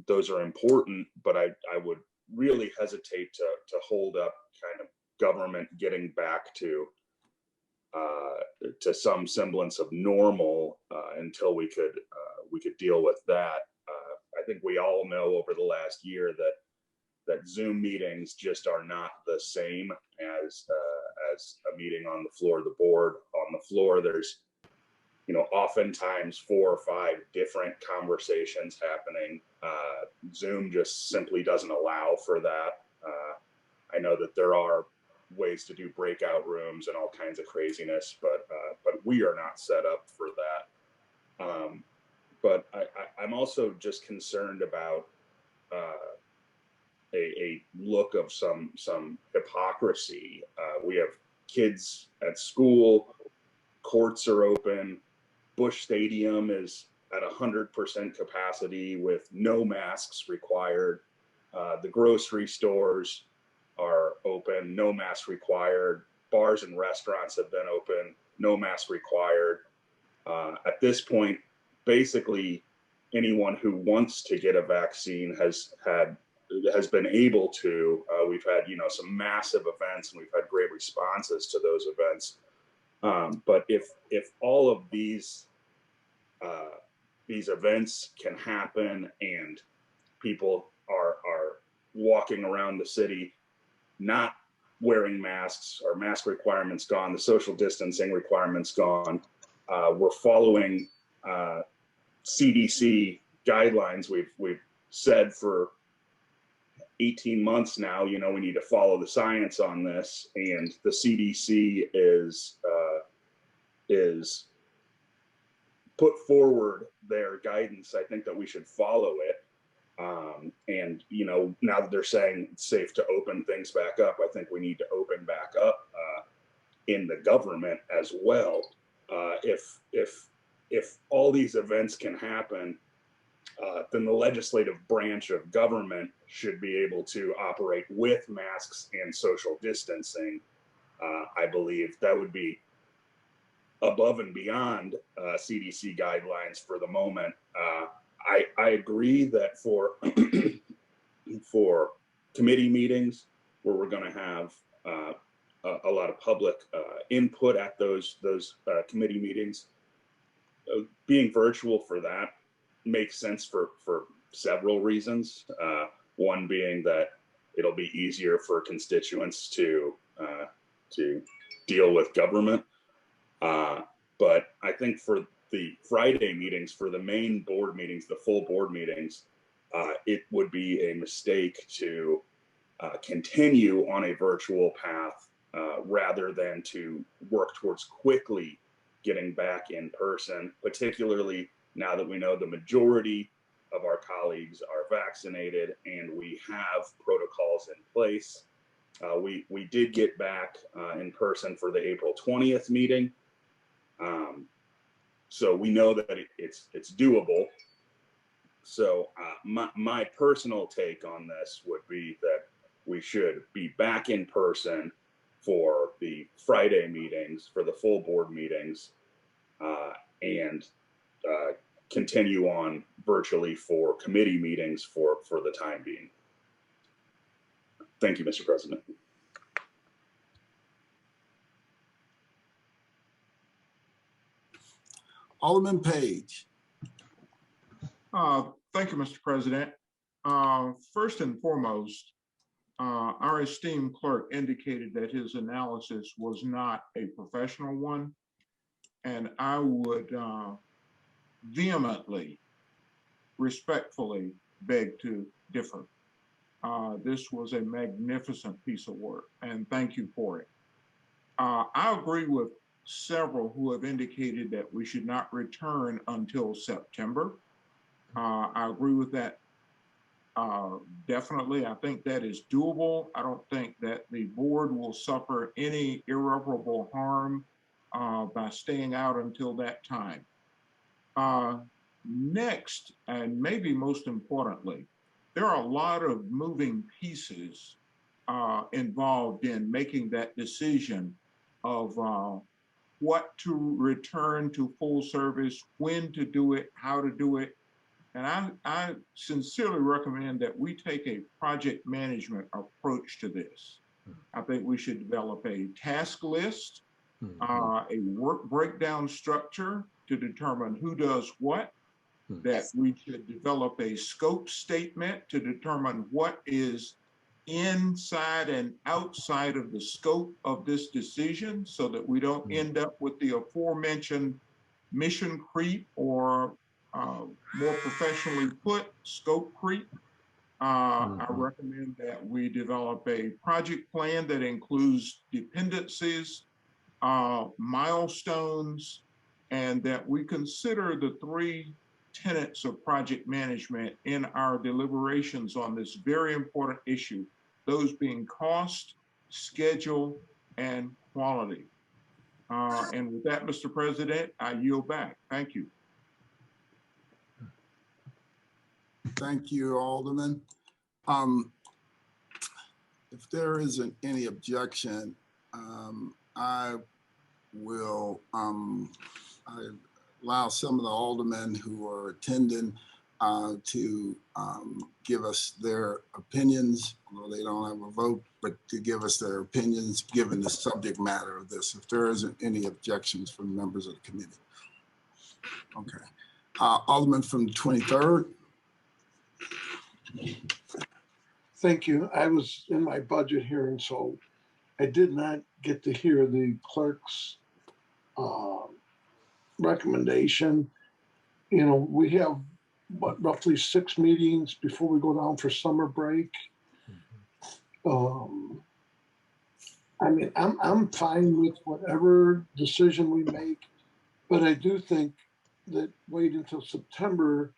Those are important, but I would really hesitate to hold up kind of government getting back to some semblance of normal until we could deal with that. I think we all know over the last year that Zoom meetings just are not the same as a meeting on the floor of the board. On the floor, there's, you know, oftentimes 4 or 5 different conversations happening. Zoom just simply doesn't allow for that. I know that there are ways to do breakout rooms and all kinds of craziness, but we are not set up for that. But I'm also just concerned about a look of some hypocrisy. We have kids at school, courts are open, Busch Stadium is at 100% capacity with no masks required. The grocery stores are open, no masks required. Bars and restaurants have been open, no masks required. At this point, basically anyone who wants to get a vaccine has been able to. We've had, you know, some massive events, and we've had great responses to those events. But if all of these events can happen and people are walking around the city not wearing masks, or mask requirements gone, the social distancing requirements gone, we're following CDC guidelines. We've said for 18 months now, you know, we need to follow the science on this, and the CDC is put forward their guidance. I think that we should follow it. And, you know, now that they're saying it's safe to open things back up, I think we need to open back up in the government as well. If all these events can happen, then the legislative branch of government should be able to operate with masks and social distancing. I believe that would be above and beyond CDC guidelines for the moment. I agree that for for committee meetings where we're going to have a lot of public input at those committee meetings, being virtual for that makes sense for several reasons. One being that it'll be easier for constituents to deal with government. But I think for the Friday meetings, for the main board meetings, the full board meetings, it would be a mistake to continue on a virtual path rather than to work towards quickly getting back in person, particularly now that we know the majority of our colleagues are vaccinated and we have protocols in place. We did get back in person for the April 20th meeting. So we know that it's doable. So my personal take on this would be that we should be back in person for the Friday meetings, for the full board meetings, and continue on virtually for committee meetings for the time being. Thank you, Mr. President. Alderman Page. Thank you, Mr. President. First and foremost, our esteemed clerk indicated that his analysis was not a professional one, and I would vehemently, respectfully beg to differ. This was a magnificent piece of work, and thank you for it. I agree with several who have indicated that we should not return until September. I agree with that definitely. I think that is doable. I don't think that the board will suffer any irreparable harm by staying out until that time. Next, and maybe most importantly, there are a lot of moving pieces involved in making that decision of what to return to full service, when to do it, how to do it. And I sincerely recommend that we take a project management approach to this. I think we should develop a task list, a work breakdown structure to determine who does what, that we should develop a scope statement to determine what is inside and outside of the scope of this decision so that we don't end up with the aforementioned mission creep or more professionally put, scope creep. I recommend that we develop a project plan that includes dependencies, milestones, and that we consider the 3 tenets of project management in our deliberations on this very important issue, those being cost, schedule, and quality. And with that, Mr. President, I yield back. Thank you. Thank you, Alderman. If there isn't any objection, I will allow some of the aldermen who are attending to give us their opinions, although they don't have a vote, but to give us their opinions given the subject matter of this, if there isn't any objections from members of the committee. Okay. Alderman from the 23rd. Thank you. I was in my budget hearing, so I did not get to hear the clerk's recommendation. You know, we have what, roughly 6 meetings before we go down for summer break. I mean, I'm fine with whatever decision we make, but I do think that wait until September.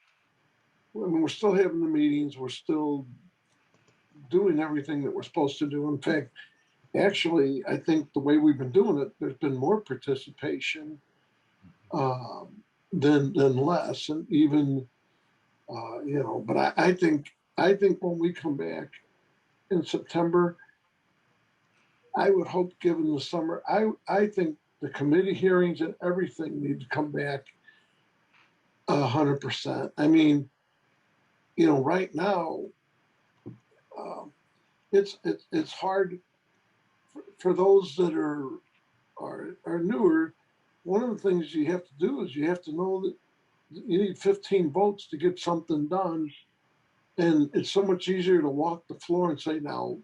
I mean, we're still having the meetings. We're still doing everything that we're supposed to do. In fact, actually, I think the way we've been doing it, there's been more participation than less, and even you know. But I think when we come back in September, I would hope, given the summer, I think the committee hearings and everything need to come back 100%. I mean, you know, right now, it's hard for those that are newer. One of the things you have to do is you have to know that you need 15 votes to get something done. And it's so much easier to walk the floor and say, now,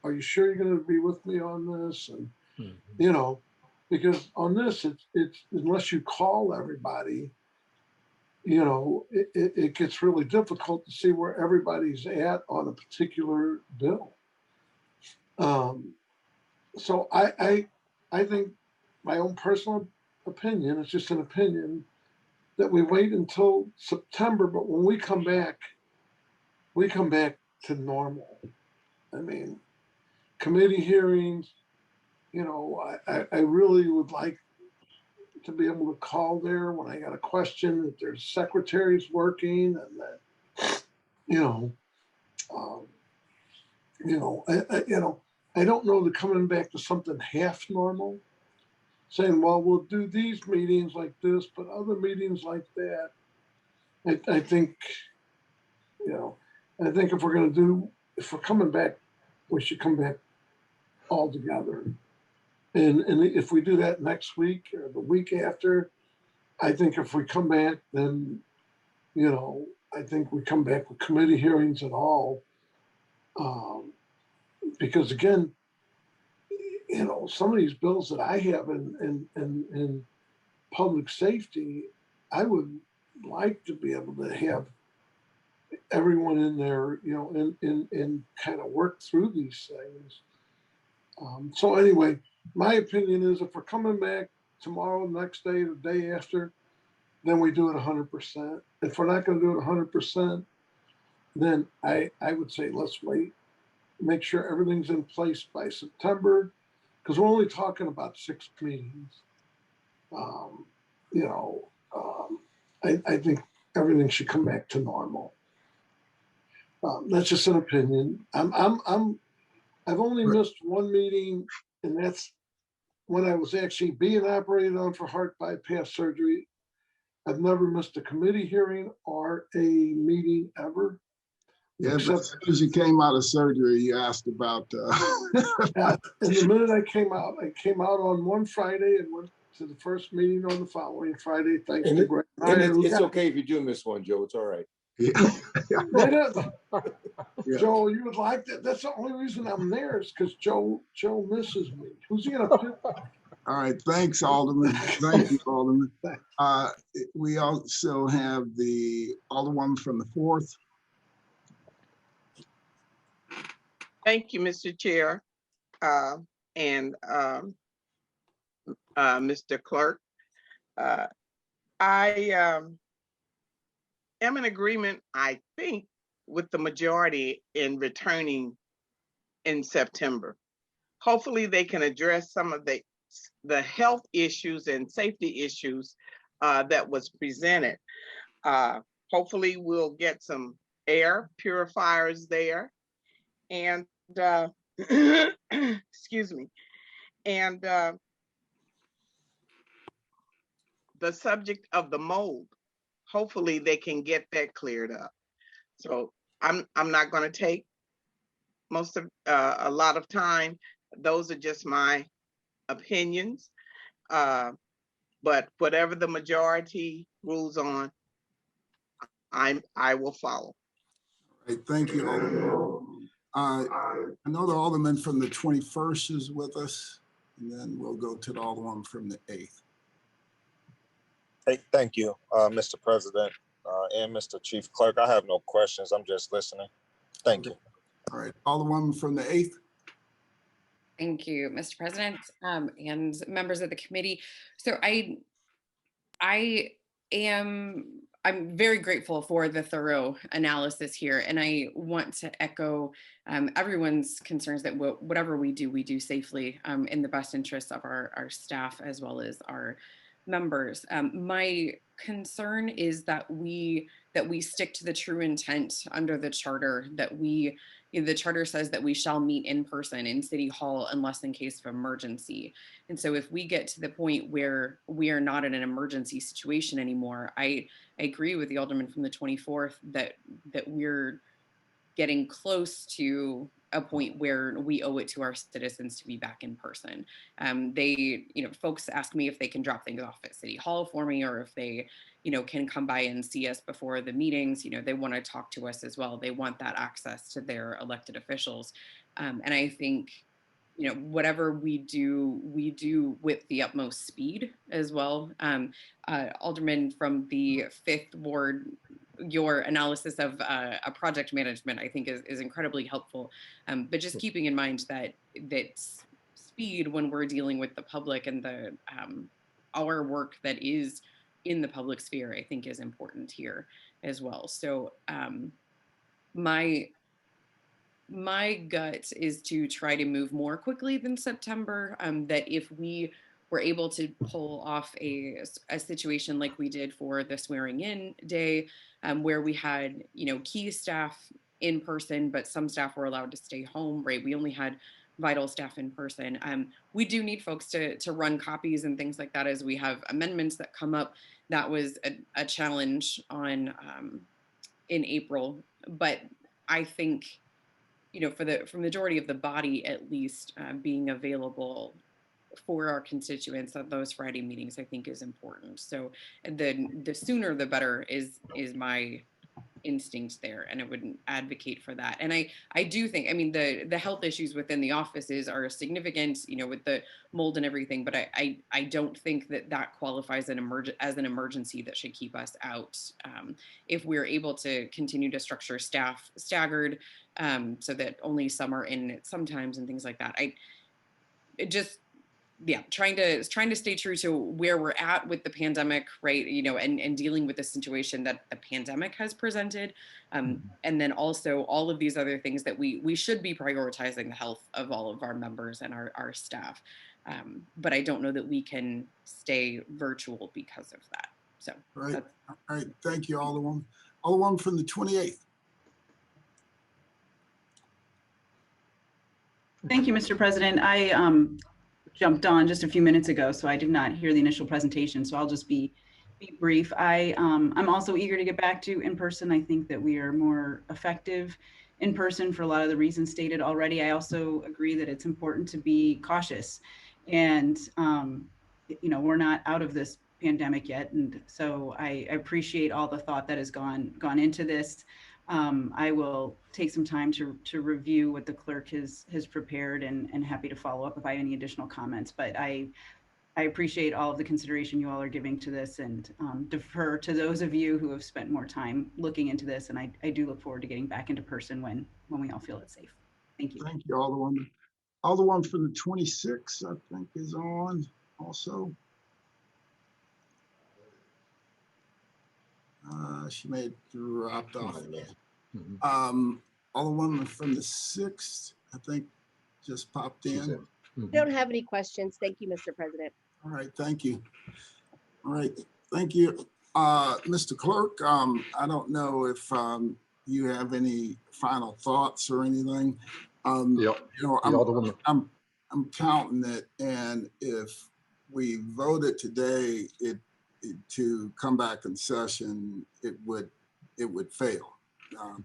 are you sure you're going to be with me on this? And, you know, because on this, it's unless you call everybody, you know, it gets really difficult to see where everybody's at on a particular bill. So I think my own personal opinion, it's just an opinion, that we wait until September, but when we come back to normal. I mean, committee hearings, you know, I really would like to be able to call there when I got a question, that there's secretaries working, and that, you know, I don't know that coming back to something half normal, saying, well, we'll do these meetings like this, but other meetings like that. I think, you know, I think if we're coming back, we should come back all together. And if we do that next week or the week after, I think if we come back, then, you know, I think we come back with committee hearings and all. Because again, you know, some of these bills that I have in public safety, I would like to be able to have everyone in there, you know, and kind of work through these things. So anyway, my opinion is if we're coming back tomorrow, next day, the day after, then we do it 100%. If we're not going to do it 100%, then I would say let's wait, make sure everything's in place by September, because we're only talking about 6 meetings. You know, I think everything should come back to normal. That's just an opinion. I've only missed 1 meeting, and that's when I was actually being operated on for heart bypass surgery. I've never missed a committee hearing or a meeting ever. Yeah, but as soon as you came out of surgery, you asked about. And the minute I came out on one Friday and went to the first meeting on the following Friday. Thanks to Greg. It's okay if you do miss one, Joe. It's all right. Yeah. Joe, you would like that. That's the only reason I'm there is because Joe misses me. Who's he gonna pick? All right, thanks, Alderman. Thank you, Alderman. We also have the Alderman from the 4th. Thank you, Mr. Chair, and Mr. Clerk. I am in agreement, I think, with the majority in returning in September. Hopefully they can address some of the health issues and safety issues that was presented. Hopefully we'll get some air purifiers there, and excuse me, and the subject of the mold, hopefully they can get that cleared up. So I'm not going to take most of a lot of time. Those are just my opinions. But whatever the majority rules on, I will follow. All right, thank you, Alderman. I know the Alderman from the 21st is with us, and then we'll go to the Alderman from the 8th. Hey, thank you, Mr. President and Mr. Chief Clerk. I have no questions. I'm just listening. Thank you. All right, Alderman from the 8th. Thank you, Mr. President, and members of the committee. So I'm very grateful for the thorough analysis here, and I want to echo everyone's concerns that whatever we do safely in the best interests of our staff as well as our members. My concern is that we stick to the true intent under the charter, that the charter says that we shall meet in person in City Hall unless in case of emergency. And so if we get to the point where we are not in an emergency situation anymore, I agree with the Alderman from the 24th that we're getting close to a point where we owe it to our citizens to be back in person. Folks ask me if they can drop things off at City Hall for me, or if they, can come by and see us before the meetings. They want to talk to us as well. They want that access to their elected officials. And I think, whatever we do with the utmost speed as well. Alderman from the 5th Ward, your analysis of a project management, I think is incredibly helpful. But just keeping in mind that speed when we're dealing with the public and our work that is in the public sphere, I think is important here as well. So my gut is to try to move more quickly than September, that if we were able to pull off a situation like we did for the swearing in day, where we had, key staff in person, but some staff were allowed to stay home, right? We only had vital staff in person. We do need folks to run copies and things like that as we have amendments that come up. That was a challenge in April, but I think, for the majority of the body, at least, being available for our constituents at those Friday meetings, I think is important. So the sooner the better is my instinct there, and I would advocate for that. And I do think, the health issues within the offices are significant, with the mold and everything, but I don't think that qualifies as an emergency that should keep us out. If we're able to continue to structure staff staggered, so that only some are in sometimes and things like that, trying to stay true to where we're at with the pandemic, right? And dealing with the situation that the pandemic has presented. And then also all of these other things that we should be prioritizing the health of all of our members and our staff. But I don't know that we can stay virtual because of that. So. All right. Thank you, Alderman. Alderman from the 28th. Thank you, Mr. President. I jumped on just a few minutes ago, so I did not hear the initial presentation, so I'll just be brief. I'm also eager to get back to in person. I think that we are more effective in person for a lot of the reasons stated already. I also agree that it's important to be cautious, and we're not out of this pandemic yet, and so I appreciate all the thought that has gone into this. I will take some time to review what the clerk has prepared, and happy to follow up if I have any additional comments. But I appreciate all of the consideration you all are giving to this, and defer to those of you who have spent more time looking into this. And I do look forward to getting back into person when we all feel it's safe. Thank you. Thank you, Alderman. Alderman for the 26th, I think, is on also. She may have dropped off. Alderman from the 6th, I think, just popped in. Don't have any questions. Thank you, Mr. President. All right, thank you. All right, thank you. Mr. Clerk, I don't know if you have any final thoughts or anything. I'm counting it, and if we voted today, it to come back in session, it would fail. I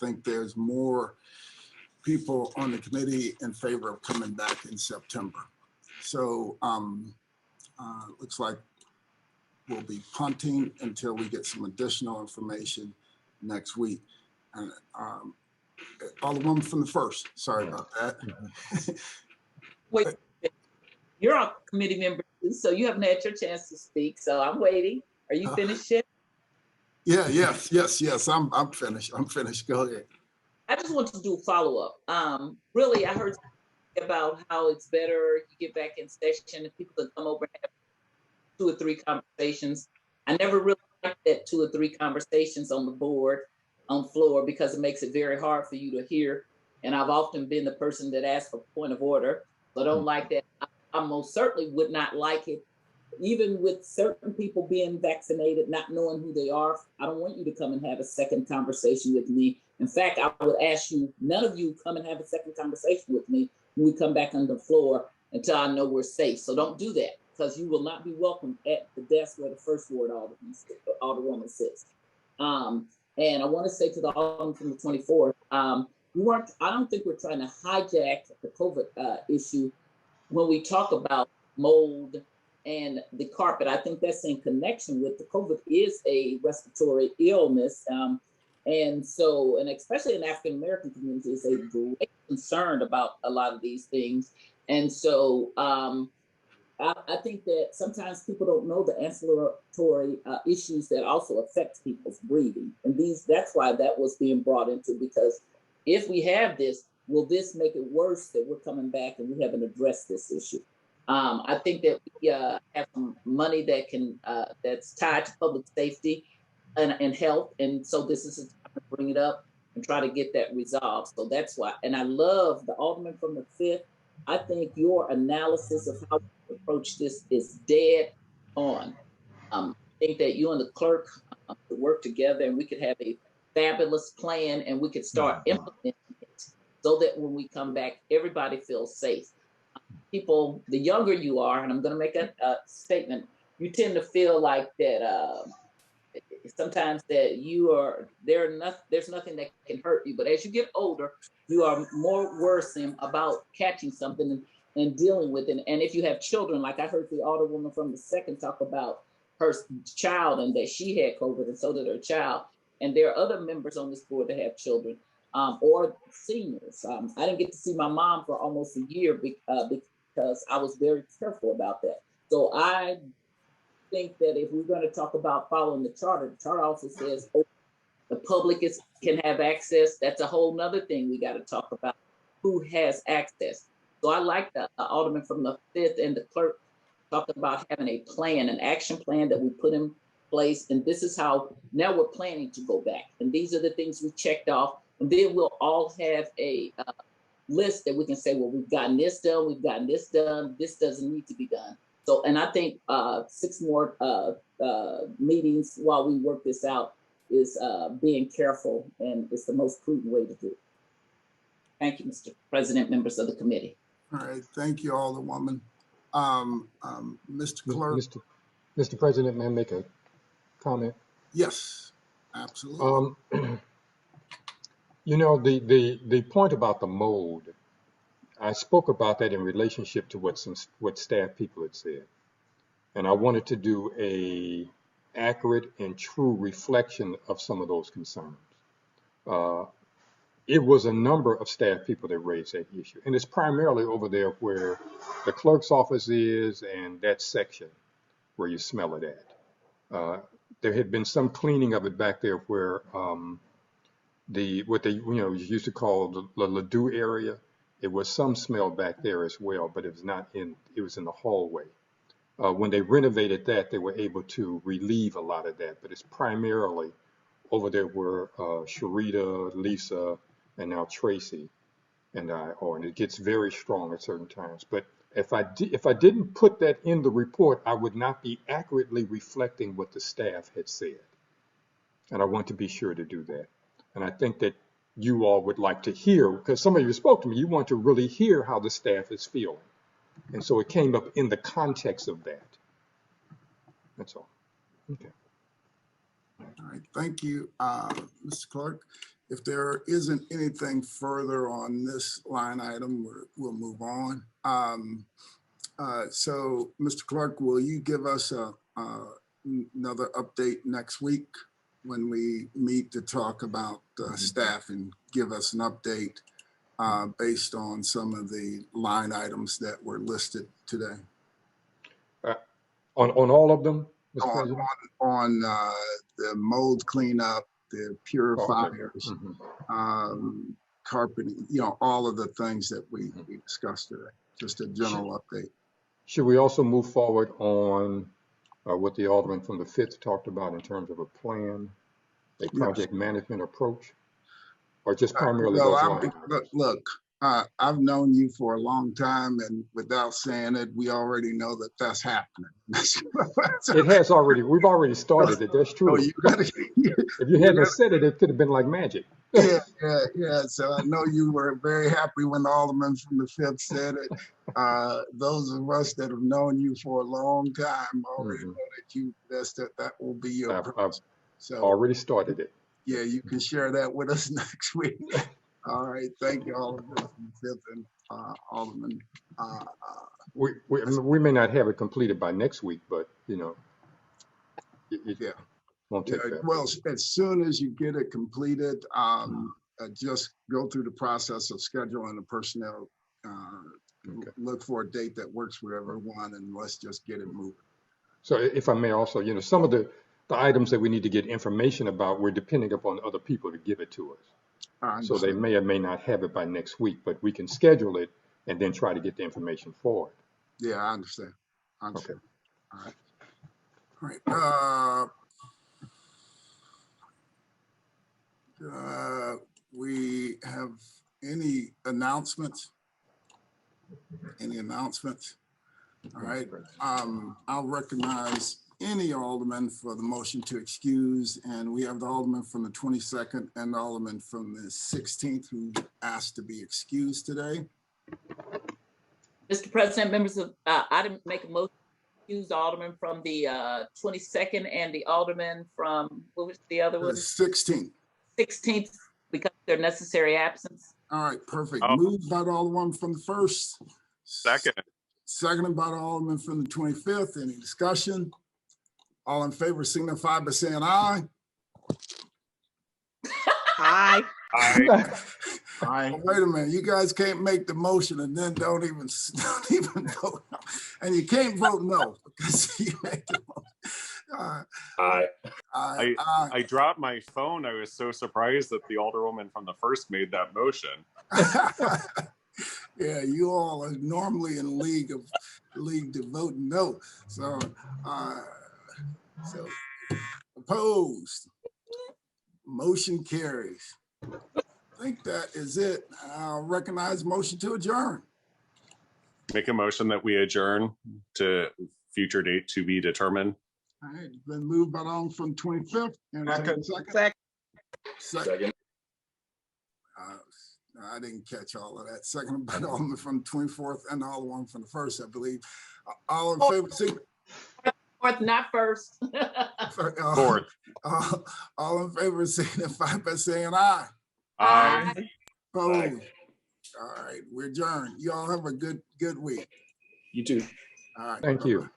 think there's more people on the committee in favor of coming back in September. So looks like we'll be punting until we get some additional information next week. And Alderwoman from the first, sorry about that. Wait, you're on committee member too, so you haven't had your chance to speak. So I'm waiting. Are you finished yet? Yeah, yes. I'm finished. Go ahead. I just want to do a follow-up. Really, I heard about how it's better you get back in session and people can come over and have 2 or 3 conversations. I never really liked that 2 or 3 conversations on the board, on floor, because it makes it very hard for you to hear. And I've often been the person that asks for point of order. So I don't like that. I most certainly would not like it, even with certain people being vaccinated, not knowing who they are. I don't want you to come and have a second conversation with me. In fact, I would ask you, none of you come and have a second conversation with me when we come back on the floor until I know we're safe. So don't do that, because you will not be welcome at the desk where the first ward alderwoman sits. And I want to say to the alderman from the 24th, I don't think we're trying to hijack the COVID issue when we talk about mold and the carpet. I think that's in connection with the COVID is a respiratory illness. And so, and especially in African-American communities, a great concern about a lot of these things. And so I think that sometimes people don't know the ancillary issues that also affect people's breathing. And that's why that was being brought into, because if we have this, will this make it worse that we're coming back and we haven't addressed this issue? I think that we have some money that can that's tied to public safety and health. And so this is a time to bring it up and try to get that resolved. So that's why, and I love the alderman from the 5th. I think your analysis of how we approach this is dead on. I think that you and the clerk could work together and we could have a fabulous plan and we could start implementing it so that when we come back, everybody feels safe. People, the younger you are, and I'm going to make a statement, you tend to feel like that sometimes that there's nothing that can hurt you. But as you get older, you are more worrisome about catching something and dealing with it. And if you have children, like I heard the alderwoman from the 2nd talk about her child and that she had COVID and so did her child. And there are other members on this board that have children or seniors. I didn't get to see my mom for almost a year because I was very careful about that. So I think that if we're going to talk about following the charter also says the public can have access. That's a whole nother thing we got to talk about, who has access. So I like the alderman from the 5th and the clerk talking about having a plan, an action plan that we put in place. And this is how now we're planning to go back. And these are the things we checked off. And then we'll all have a list that we can say, well, we've gotten this done, we've gotten this done, this doesn't need to be done. So, and I think 6 more meetings while we work this out is being careful, and it's the most prudent way to do it. Thank you, Mr. President, members of the committee. All right, thank you, Alderwoman. Mr. Clerk. Mr. President, may I make a comment? Yes, absolutely. You know, the point about the mold, I spoke about that in relationship to what staff people had said. And I wanted to do a accurate and true reflection of some of those concerns. It was a number of staff people that raised that issue. And it's primarily over there where the clerk's office is and that section where you smell it at. There had been some cleaning of it back there where what they used to call the Ladue area. It was some smell back there as well, but it was not in. It was in the hallway. When they renovated that, they were able to relieve a lot of that. But it's primarily over there where Sharita, Lisa, and now Tracy and I are, and it gets very strong at certain times. But if I didn't put that in the report, I would not be accurately reflecting what the staff had said. And I want to be sure to do that. And I think that you all would like to hear, because some of you spoke to me, you want to really hear how the staff is feeling. And so it came up in the context of that. That's all. Okay. All right, thank you, Mr. Clark. If there isn't anything further on this line item, we'll move on. So, Mr. Clark, will you give us another update next week when we meet to talk about staff and give us an update based on some of the line items that were listed today? On all of them, Mr. President? On the mold cleanup, the purifiers, carpeting, all of the things that we discussed today. Just a general update. Should we also move forward on what the Alderman from the 5th talked about in terms of a plan, a project management approach, or just primarily those lines? Look, I've known you for a long time, and without saying it, we already know that that's happening. It has already. We've already started it. That's true. You gotta, if you hadn't said it, it could have been like magic. Yeah. So I know you were very happy when the Alderman from the 5th said it. Those of us that have known you for a long time already know that that will be your approach. So already started it. Yeah, you can share that with us next week. All right, thank you, Alderman from the 5th and Alderman. We may not have it completed by next week, but it won't take that. Well, as soon as you get it completed, just go through the process of scheduling the personnel. Look for a date that works for everyone, and let's just get it moving. So, if I may also, some of the items that we need to get information about, we're depending upon other people to give it to us. So they may or may not have it by next week, but we can schedule it and then try to get the information forward. Yeah, I understand. Okay. All right. We have any announcements? All right. I'll recognize any alderman for the motion to excuse, and we have the alderman from the 22nd and the alderman from the 16th who asked to be excused today. Mr. President, members of, I didn't make a motion to excuse the alderman from the 22nd and the alderman from, what was the other one? 16th. 16th, because of their necessary absence. All right, perfect. Moved by the alderman from the 1st. Seconded by the alderman from the 25th. Any discussion? All in favor signify by saying aye. Aye. Aye. Wait a minute, you guys can't make the motion and then don't even vote no. And you can't vote no because you make the motion. I dropped my phone. I was so surprised that the alderwoman from the 1st made that motion. Yeah, you all are normally in league to vote no. So opposed. Motion carries. I think that is it. I'll recognize motion to adjourn. Make a motion that we adjourn to future date to be determined. All right, it's been moved by the alderman from 25th. And second. I didn't catch all of that. Second by the alderman from the 24th and the alderman from the 1st, I believe. All in favor, Fourth, not first. Fourth. All in favor, signify by saying aye. Aye. Opposed. All right, we're adjourned. You all have a good week. You too. All right. Thank you.